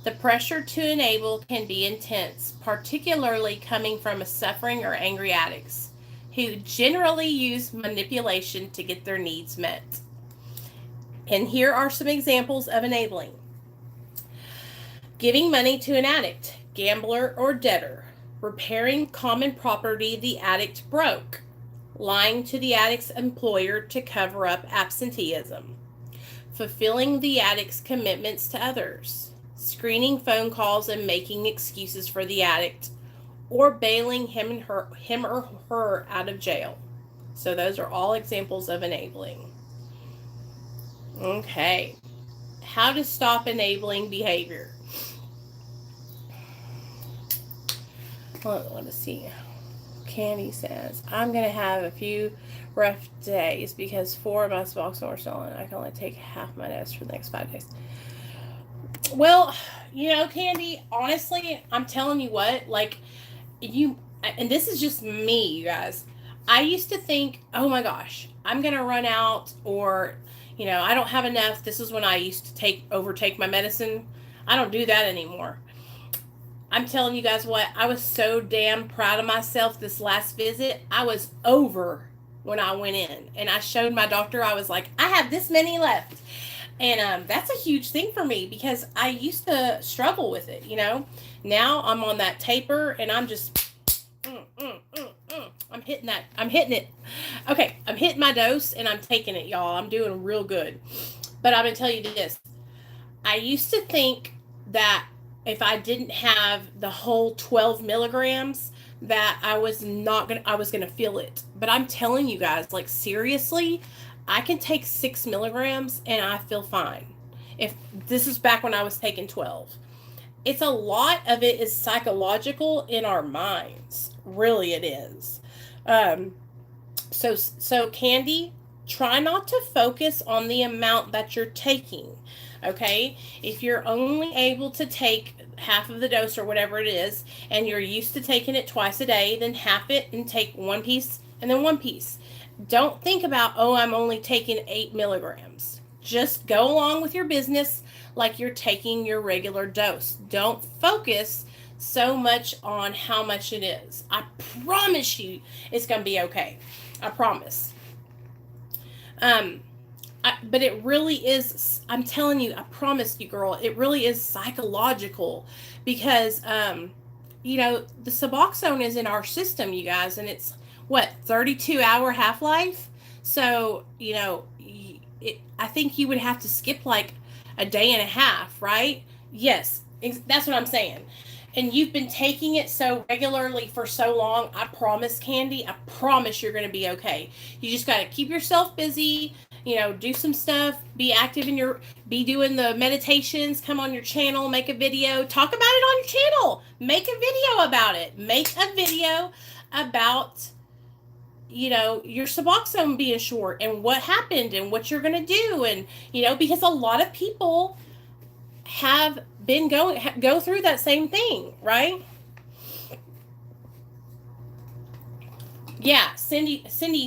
The pressure to enable can be intense, particularly coming from a suffering or angry addicts. who generally use manipulation to get their needs met. And here are some examples of enabling. Giving money to an addict, gambler, or debtor. Repairing common property the addict broke. Lying to the addict's employer to cover up absenteeism. Fulfilling the addict's commitments to others. Screening phone calls and making excuses for the addict. Or bailing him or her out of jail. So those are all examples of enabling. Okay. How to stop enabling behavior. Let's see. Candy says, I'm going to have a few rough days because 4 of my Suboxone are stolen. I can only take half my dose for the next 5 days. Well, Candy, honestly, I'm telling you what, like, and this is just me, you guys. I used to think, oh my gosh, I'm going to run out, or, I don't have enough. This is when I used to overtake my medicine. I don't do that anymore. I'm telling you guys what, I was so damn proud of myself this last visit. I was over when I went in, and I showed my doctor, I was like, I have this many left. And that's a huge thing for me because I used to struggle with it, Now I'm on that taper, and I'm just, I'm hitting it. Okay, I'm hitting my dose, and I'm taking it, y'all. I'm doing real good. But I'm going to tell you this. I used to think that if I didn't have the whole 12 milligrams, that I was going to feel it. But I'm telling you guys, like, seriously, I can take 6 milligrams and I feel fine. If this is back when I was taking 12. It's a lot of it is psychological in our minds. Really, it is. So Candy, try not to focus on the amount that you're taking. Okay? If you're only able to take half of the dose or whatever it is, and you're used to taking it twice a day, then half it and take 1 piece and then 1 piece. Don't think about, I'm only taking 8 milligrams. Just go along with your business like you're taking your regular dose. Don't focus so much on how much it is. I promise you it's going to be okay. I promise. But it really is, I'm telling you, I promise you, girl, it really is psychological because, the Suboxone is in our system, you guys, and it's, 32-hour half-life? So, I think you would have to skip like a day and a half, right? Yes, that's what I'm saying. And you've been taking it so regularly for so long, I promise, Candy, I promise you're going to be okay. You just got to keep yourself busy, do some stuff, be active be doing the meditations, come on your channel, make a video, talk about it on your channel, make a video about it, make a video about, your Suboxone being short and what happened and what you're going to do. And, because a lot of people have been go through that same thing, right? Yeah, Cindy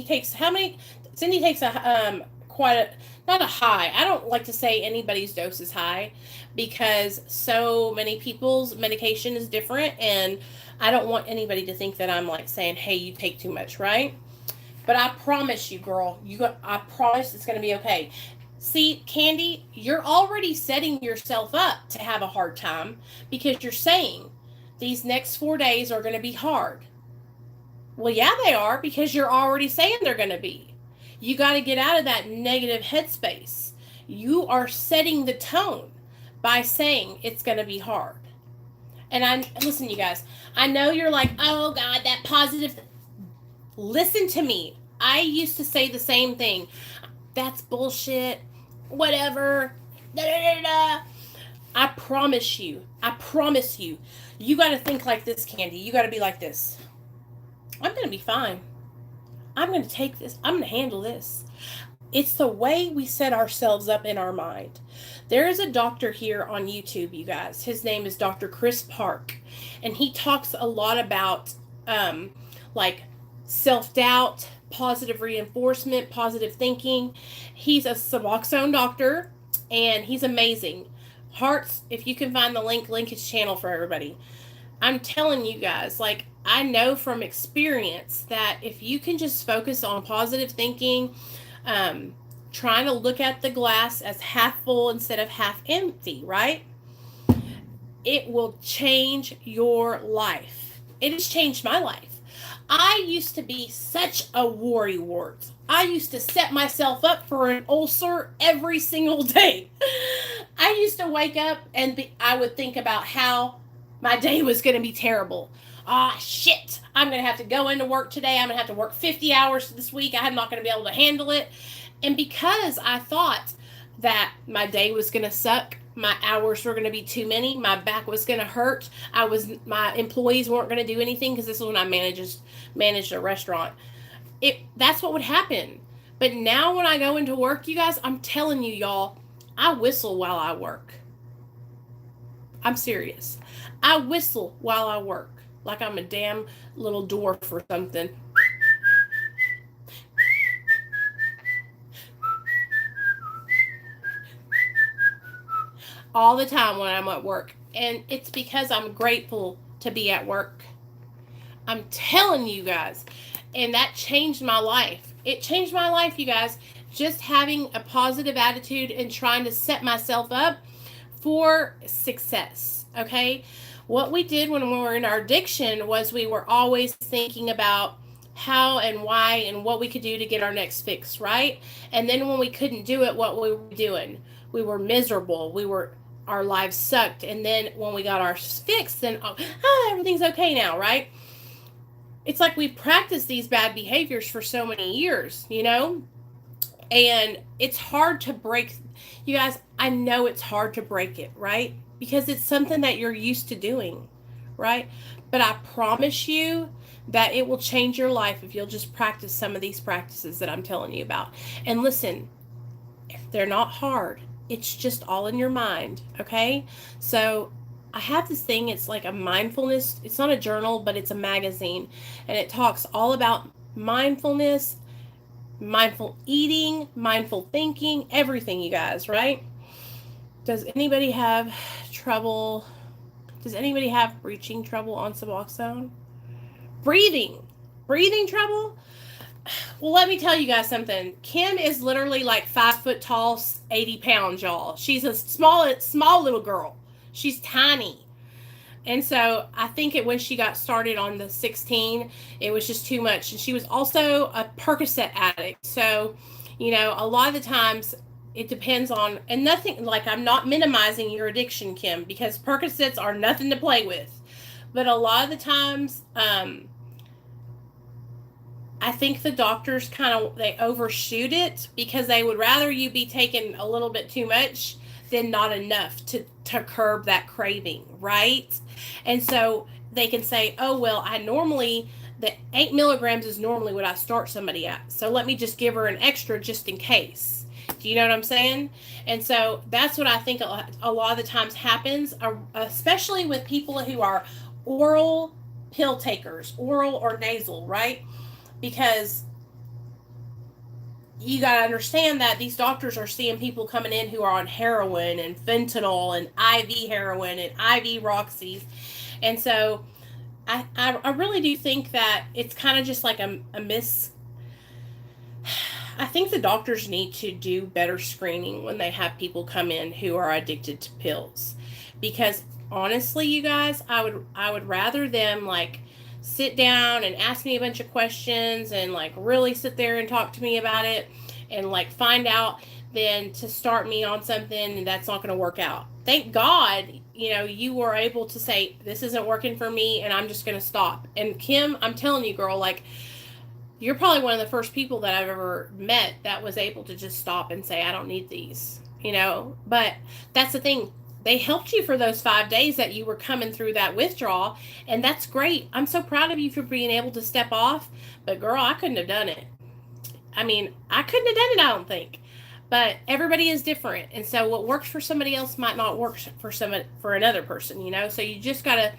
takes a not a high. I don't like to say anybody's dose is high because so many people's medication is different, and I don't want anybody to think that I'm like saying, hey, you take too much, right? But I promise you, girl, I promise it's going to be okay. See, Candy, you're already setting yourself up to have a hard time because you're saying these next 4 days are going to be hard. Well, yeah, they are, because you're already saying they're going to be. You got to get out of that negative headspace. You are setting the tone by saying it's going to be hard. And listen, you guys, I know you're like, oh God, that positive. Listen to me. I used to say the same thing. That's bullshit. Whatever. Da, da, da, da. I promise you. You got to think like this, Candy. You got to be like this. I'm going to be fine. I'm going to take this. I'm going to handle this. It's the way we set ourselves up in our mind. There is a doctor here on YouTube, you guys. His name is Dr. Chris Park. And he talks a lot about like self-doubt, positive reinforcement, positive thinking. He's a Suboxone doctor, and he's amazing. Hearts, if you can find the link his channel for everybody. I'm telling you guys, like, I know from experience that if you can just focus on positive thinking, um, trying to look at the glass as half full instead of half empty, right? It will change your life. It has changed my life. I used to be such a worrywart. I used to set myself up for an ulcer every single day. I used to wake up and I would think about how my day was going to be terrible. Ah, shit. I'm going to have to go into work today. I'm going to have to work 50 hours this week. I'm not going to be able to handle it. And because I thought that my day was going to suck, my hours were going to be too many, my back was going to hurt, my employees weren't going to do anything, because this is when I managed a restaurant. That's what would happen. But now when I go into work, you guys, I'm telling you, y'all, I whistle while I work. I'm serious. I whistle while I work like I'm a damn little dwarf or something. All the time when I'm at work. And it's because I'm grateful to be at work. I'm telling you guys. And that changed my life. It changed my life, you guys. Just having a positive attitude and trying to set myself up for success. Okay? What we did when we were in our addiction was we were always thinking about how and why and what we could do to get our next fix, right? And then when we couldn't do it, what were we doing? We were miserable. Our lives sucked. And then when we got our fix, then everything's okay now, right? It's like we practiced these bad behaviors for so many years, you know? And it's hard to break. You guys, I know it's hard to break it, right? Because it's something that you're used to doing, right? But I promise you that it will change your life if you'll just practice some of these practices that I'm telling you about. And listen, they're not hard. It's just all in your mind, okay? So I have this thing, it's like a mindfulness, it's not a journal, but it's a magazine. And it talks all about mindfulness, mindful eating, mindful thinking, everything, you guys, right? Does anybody have trouble? Does anybody have breathing trouble on Suboxone? Breathing trouble? Well, let me tell you guys something. Kim is literally like 5 foot tall, 80 pounds, y'all. She's a small little girl. She's tiny. And so I think when she got started on the 16, it was just too much. And she was also a Percocet addict. So, you know, a lot of the times it depends on, and nothing, like, I'm not minimizing your addiction, Kim, because Percocets are nothing to play with. But a lot of the times, I think the doctors they overshoot it because they would rather you be taking a little bit too much than not enough to curb that craving, right? And so they can say, oh, well, the 8 milligrams is normally what I start somebody at. So let me just give her an extra just in case. Do you know what I'm saying? And so that's what I think a lot of the times happens, especially with people who are oral pill takers, oral or nasal, right? Because you got to understand that these doctors are seeing people coming in who are on heroin and fentanyl and IV heroin and IV Roxy. And so I really do think that it's kind of just like a miss. I think the doctors need to do better screening when they have people come in who are addicted to pills. Because honestly, you guys, I would rather them like sit down and ask me a bunch of questions and like really sit there and talk to me about it and like find out than to start me on something that's not going to work out. Thank God, you know, you were able to say, this isn't working for me and I'm just going to stop. And Kim, I'm telling you, girl, like, you're probably one of the first people that I've ever met that was able to just stop and say, I don't need these, you know. But that's the thing. They helped you for those 5 days that you were coming through that withdrawal, and that's great. I'm so proud of you for being able to step off. But girl, I couldn't have done it. I mean, I couldn't have done it, I don't think. But everybody is different, and so what works for somebody else might not work for another person, you know. So you just gotta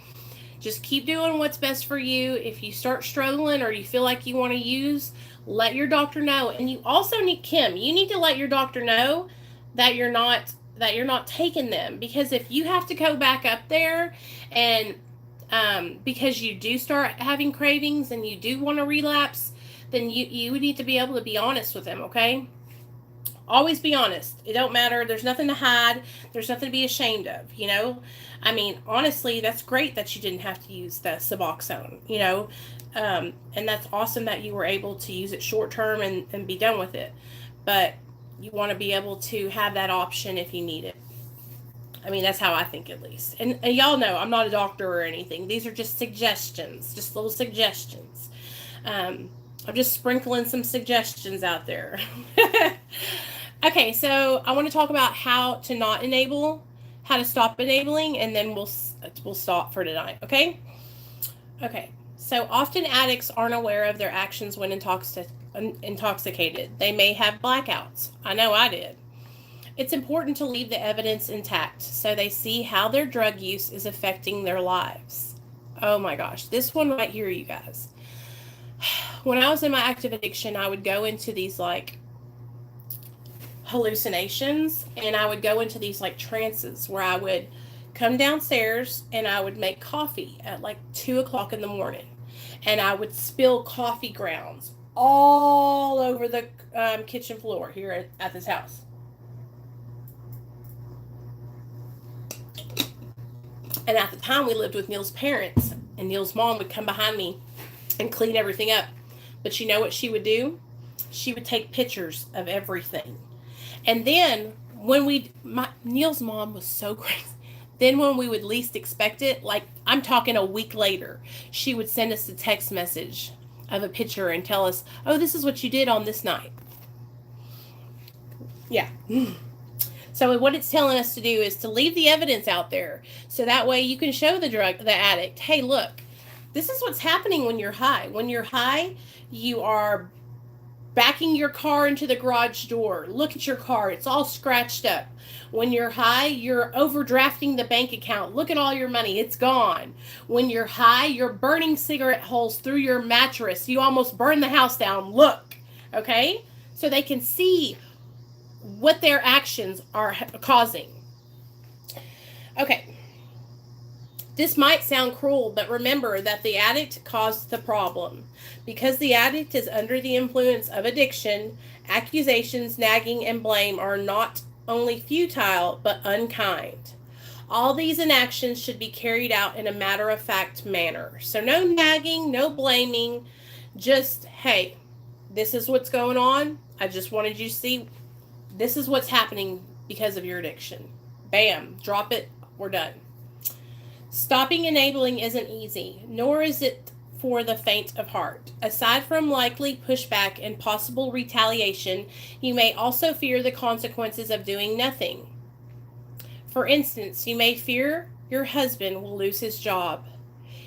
just keep doing what's best for you. If you start struggling or you feel like you want to use, let your doctor know. And you also need, Kim, you need to let your doctor know that you're not taking them, because if you have to go back up there and because you do start having cravings and you do want to relapse, then you need to be able to be honest with them, okay? Always be honest. It don't matter. There's nothing to hide. There's nothing to be ashamed of, you know? I mean, honestly, that's great that you didn't have to use the Suboxone, you know? And that's awesome that you were able to use it short term and be done with it. But you want to be able to have that option if you need it. I mean, that's how I think, at least. And y'all know I'm not a doctor or anything. These are just suggestions, just little suggestions. I'm just sprinkling some suggestions out there. Okay, so I want to talk about how to not enable, how to stop enabling, and then we'll stop for tonight. Okay. Okay. So often addicts aren't aware of their actions when intoxicated. They may have blackouts. I know I did. It's important to leave the evidence intact so they see how their drug use is affecting their lives. Oh my gosh, this one right here, you guys. When I was in my active addiction, I would go into these like hallucinations, and I would go into these like trances where I would come downstairs and I would make coffee at like 2 o'clock in the morning, and I would spill coffee grounds all over the kitchen floor here at this house. And at the time, we lived with Neil's parents, and Neil's mom would come behind me and clean everything up. But you know what she would do? She would take pictures of everything. And then Neil's mom was so crazy. Then when we would least expect it, like I'm talking a week later, she would send us a text message of a picture and tell us, oh, this is what you did on this night. Yeah. So what it's telling us to do is to leave the evidence out there. So that way you can show the addict, hey, look, this is what's happening when you're high. When you're high, you are backing your car into the garage door. Look at your car. It's all scratched up. When you're high, you're overdrafting the bank account. Look at all your money. It's gone. When you're high, you're burning cigarette holes through your mattress. You almost burn the house down. Look. Okay? So they can see what their actions are causing. Okay. This might sound cruel, but remember that the addict caused the problem. Because the addict is under the influence of addiction, accusations, nagging, and blame are not only futile, but unkind. All these inactions should be carried out in a matter-of-fact manner. So no nagging, no blaming, just, hey, this is what's going on. I just wanted you to see this is what's happening because of your addiction. Bam, drop it, we're done. Stopping enabling isn't easy, nor is it for the faint of heart. Aside from likely pushback and possible retaliation, you may also fear the consequences of doing nothing. For instance, you may fear your husband will lose his job.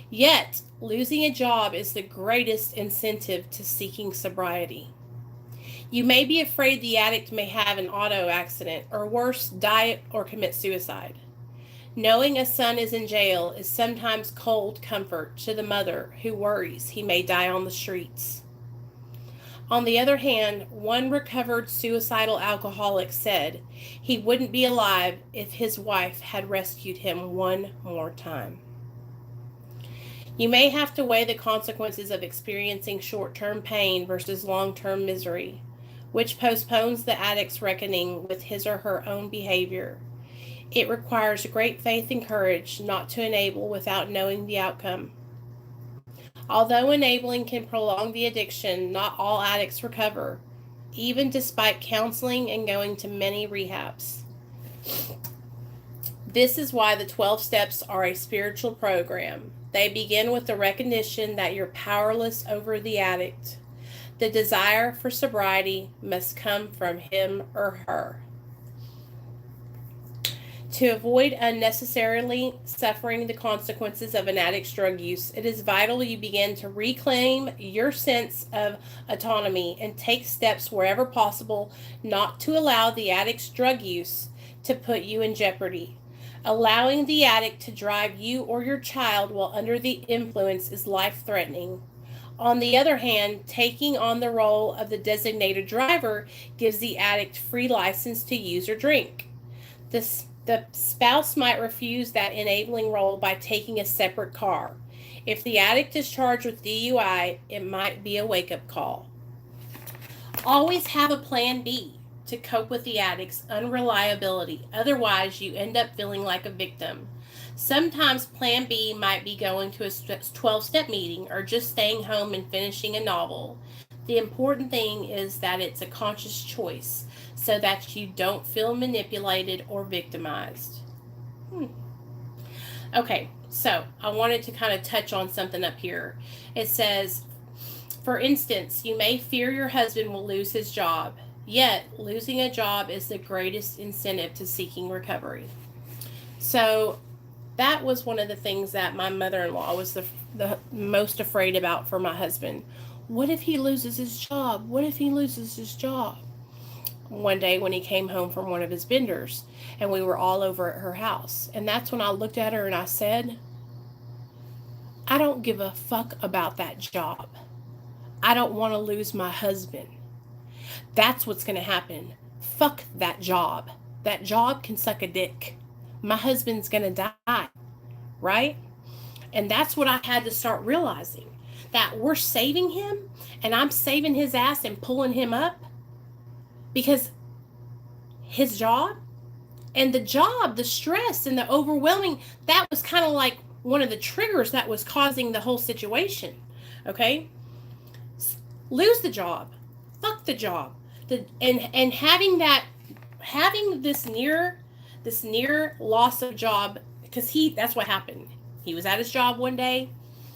Yet, losing a job is the greatest incentive to seeking sobriety. You may be afraid the addict may have an auto accident, or worse, die or commit suicide. Knowing a son is in jail is sometimes cold comfort to the mother who worries he may die on the streets. On the other hand, one recovered suicidal alcoholic said he wouldn't be alive if his wife had rescued him one more time. You may have to weigh the consequences of experiencing short-term pain versus long-term misery, which postpones the addict's reckoning with his or her own behavior. It requires great faith and courage not to enable without knowing the outcome. Although enabling can prolong the addiction, not all addicts recover, even despite counseling and going to many rehabs. This is why the 12 steps are a spiritual program. They begin with the recognition that you're powerless over the addict. The desire for sobriety must come from him or her. To avoid unnecessarily suffering the consequences of an addict's drug use, it is vital you begin to reclaim your sense of autonomy and take steps wherever possible not to allow the addict's drug use to put you in jeopardy. Allowing the addict to drive you or your child while under the influence is life-threatening. On the other hand, taking on the role of the designated driver gives the addict free license to use or drink. The spouse might refuse that enabling role by taking a separate car. If the addict is charged with DUI, it might be a wake up call. Always have a plan B to cope with the addict's unreliability. Otherwise, you end up feeling like a victim. Sometimes plan B might be going to a 12-step meeting or just staying home and finishing a novel. The important thing is that it's a conscious choice so that you don't feel manipulated or victimized. Okay, so I wanted to kind of touch on something up here. It says, for instance, you may fear your husband will lose his job, yet losing a job is the greatest incentive to seeking recovery. So that was one of the things that my mother-in-law was the most afraid about for my husband. What if he loses his job? What if he loses his job? One day when he came home from one of his vendors, and we were all over at her house. And that's when I looked at her and I said, I don't give a fuck about that job. I don't want to lose my husband. That's what's going to happen. Fuck that job. That job can suck a dick. My husband's going to die, right? And that's what I had to start realizing. That we're saving him, and I'm saving his ass and pulling him up because his job and the job, the stress and the overwhelming, that was kind of like one of the triggers that was causing the whole situation. Okay? Lose the job. Fuck the job. And having this near loss of job, because that's what happened. He was at his job one day,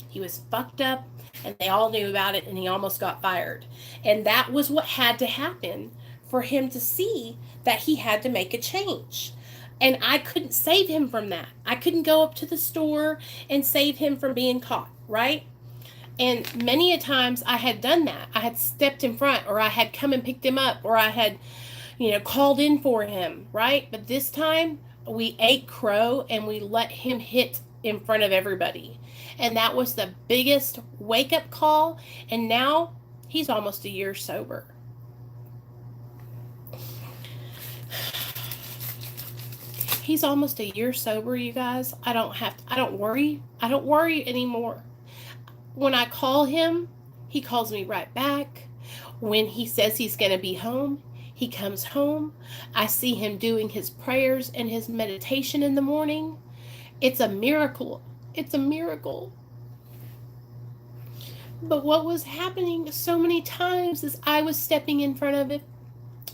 he was fucked up, and they all knew about it, and he almost got fired. And that was what had to happen for him to see that he had to make a change. And I couldn't save him from that. I couldn't go up to the store and save him from being caught, right? And many a times I had done that. I had stepped in front, or I had come and picked him up, or I had, called in for him, right? But this time we ate crow and we let him hit in front of everybody. And that was the biggest wake-up call. And now he's almost a year sober. He's almost a year sober, you guys. I don't worry. I don't worry anymore. When I call him, he calls me right back. When he says he's going to be home, he comes home. I see him doing his prayers and his meditation in the morning. It's a miracle. It's a miracle. But what was happening so many times is I was stepping in front of it.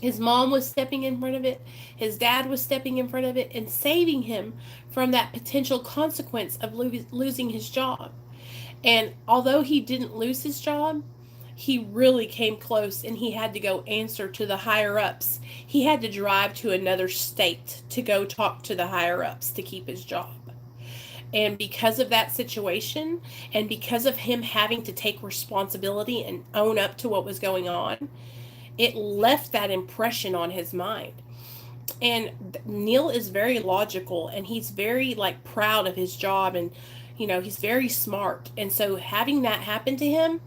His mom was stepping in front of it. His dad was stepping in front of it and saving him from that potential consequence of losing his job. And although he didn't lose his job, he really came close, and he had to go answer to the higher ups. He had to drive to another state to go talk to the higher ups to keep his job. And because of that situation, and because of him having to take responsibility and own up to what was going on, it left that impression on his mind. And Neil is very logical, and he's very proud of his job, and he's very smart. And so having that happen to him,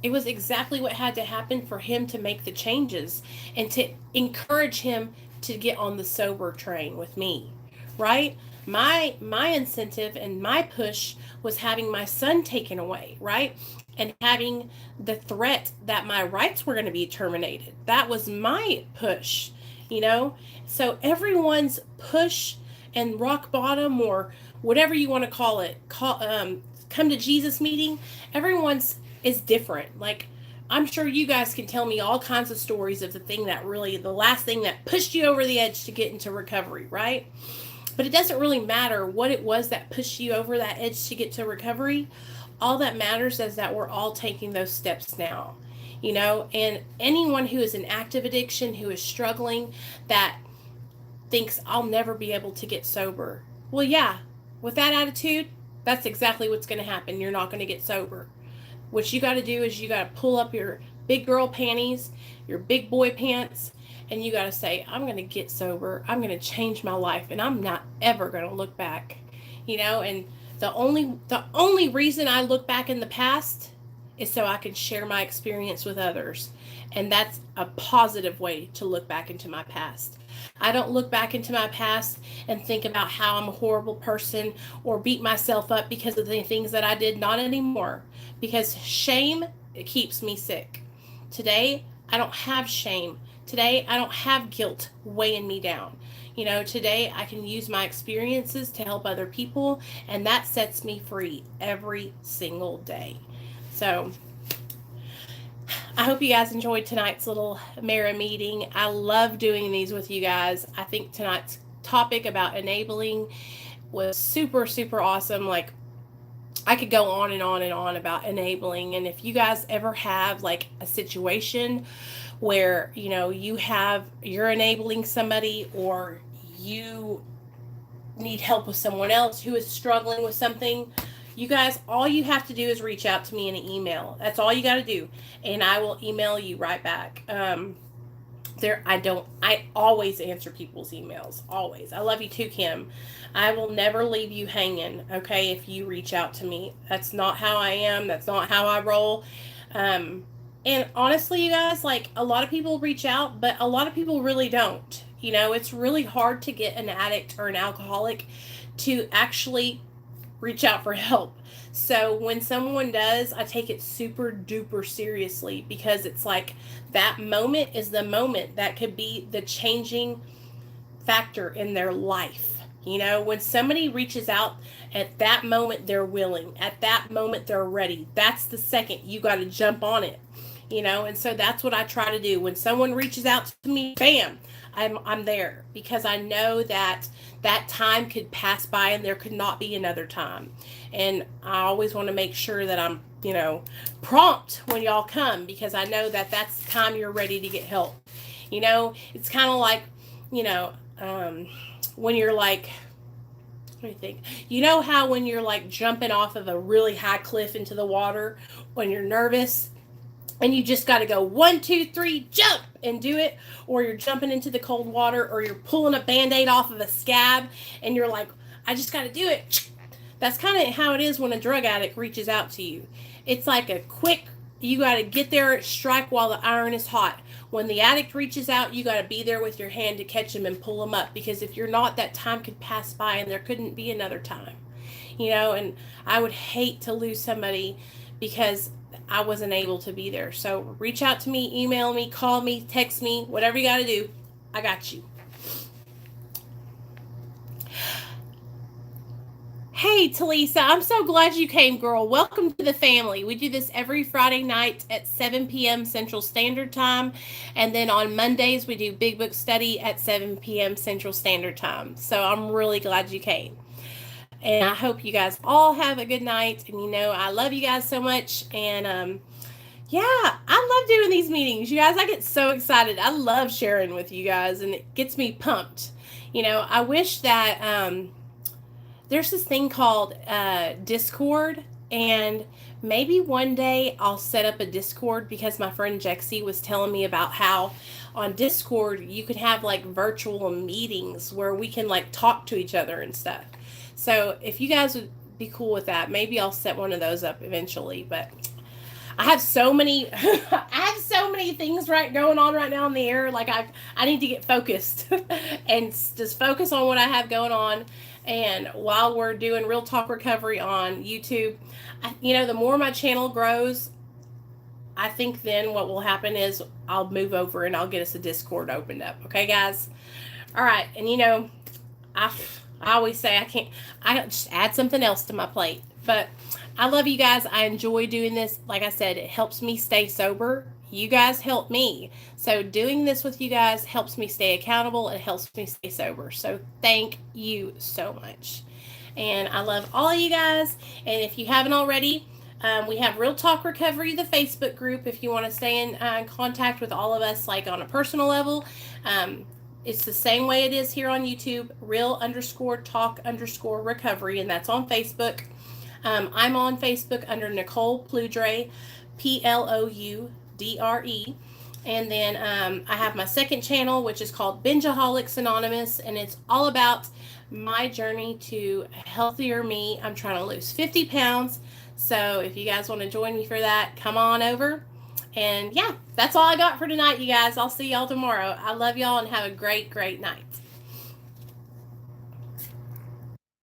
it was exactly what had to happen for him to make the changes and to encourage him to get on the sober train with me, right? My incentive and my push was having my son taken away, right? And having the threat that my rights were going to be terminated. That was my push, So everyone's push and rock bottom, or whatever you want to call it, come to Jesus meeting, everyone's is different. I'm sure you guys can tell me all kinds of stories of the last thing that pushed you over the edge to get into recovery, right? But it doesn't really matter what it was that pushed you over that edge to get to recovery. All that matters is that we're all taking those steps now, and anyone who is in active addiction, who is struggling, that thinks I'll never be able to get sober. Well, yeah, with that attitude, that's exactly what's going to happen. You're not going to get sober. What you got to do is you got to pull up your big girl panties, your big boy pants, and you got to say, I'm going to get sober. I'm going to change my life, and I'm not ever going to look back. And the only reason I look back in the past is so I can share my experience with others. And that's a positive way to look back into my past. I don't look back into my past and think about how I'm a horrible person or beat myself up because of the things that I did. Not anymore. Because shame, it keeps me sick. Today, I don't have shame. Today, I don't have guilt weighing me down. Today I can use my experiences to help other people, and that sets me free every single day. So, I hope you guys enjoyed tonight's little Mara meeting. I love doing these with you guys. I think tonight's topic about enabling was super, super awesome. Like, I could go on and on and on about enabling. And if you guys ever have like a situation where, you're enabling somebody, or you need help with someone else who is struggling with something, you guys, all you have to do is reach out to me in an email. That's all you got to do. And I will email you right back. I always answer people's emails. Always. I love you too, Kim. I will never leave you hanging, okay, if you reach out to me. That's not how I am. That's not how I roll. And honestly, you guys, like, a lot of people reach out, but a lot of people really don't. It's really hard to get an addict or an alcoholic to actually reach out for help. So when someone does, I take it super duper seriously, because it's like that moment is the moment that could be the changing factor in their life. When somebody reaches out, at that moment they're willing. At that moment they're ready. That's the second you got to jump on it. And so that's what I try to do. When someone reaches out to me, bam, I'm there, because I know that time could pass by and there could not be another time. And I always want to make sure that I'm, prompt when y'all come, because I know that that's the time you're ready to get help. It's kind of like, when you're like, what do you think? How when you're like jumping off of a really high cliff into the water, when you're nervous, and you just got to go 1, 2, 3, jump and do it, or you're jumping into the cold water, or you're pulling a Band-Aid off of a scab and you're like, I just got to do it. That's kind of how it is when a drug addict reaches out to you. It's like a quick, you got to get there, strike while the iron is hot. When the addict reaches out, you got to be there with your hand to catch him and pull him up, because if you're not, that time could pass by and there couldn't be another time. And I would hate to lose somebody because I wasn't able to be there. So reach out to me, email me, call me, text me, whatever you got to do. I got you. Hey, Talisa, I'm so glad you came, girl. Welcome to the family. We do this every Friday night at 7 p.m. Central Standard Time. And then on Mondays, we do Big Book Study at 7 p.m. Central Standard Time. So I'm really glad you came. And I hope you guys all have a good night. And I love you guys so much. And yeah, I love doing these meetings. You guys, I get so excited. I love sharing with you guys, and it gets me pumped. I wish that there's this thing called Discord. And maybe one day I'll set up a Discord, because my friend Jexie was telling me about how on Discord you could have like virtual meetings where we can like talk to each other and stuff. So if you guys would be cool with that, maybe I'll set one of those up eventually. But I have so many things going on right now in the air. Like I need to get focused and just focus on what I have going on. And while we're doing Real Talk Recovery on YouTube, the more my channel grows, I think then what will happen is I'll move over and I'll get us a Discord opened up. Okay, guys? All right. And I always say I just add something else to my plate. But I love you guys. I enjoy doing this. Like I said, it helps me stay sober. You guys help me. So doing this with you guys helps me stay accountable. It helps me stay sober. So thank you so much. And I love all of you guys. And if you haven't already, we have Real Talk Recovery, the Facebook group, if you want to stay in contact with all of us, like on a personal level. It's the same way it is here on YouTube, Real_Talk_Recovery, and that's on Facebook. I'm on Facebook under Nicole Ploudre, Ploudre. And then I have my second channel, which is called Bingeaholics Anonymous, and it's all about my journey to healthier me. I'm trying to lose 50 pounds, So if you guys want to join me for that, come on over. And yeah, that's all I got for tonight, you guys. I'll see y'all tomorrow. I love y'all and have a great, great night.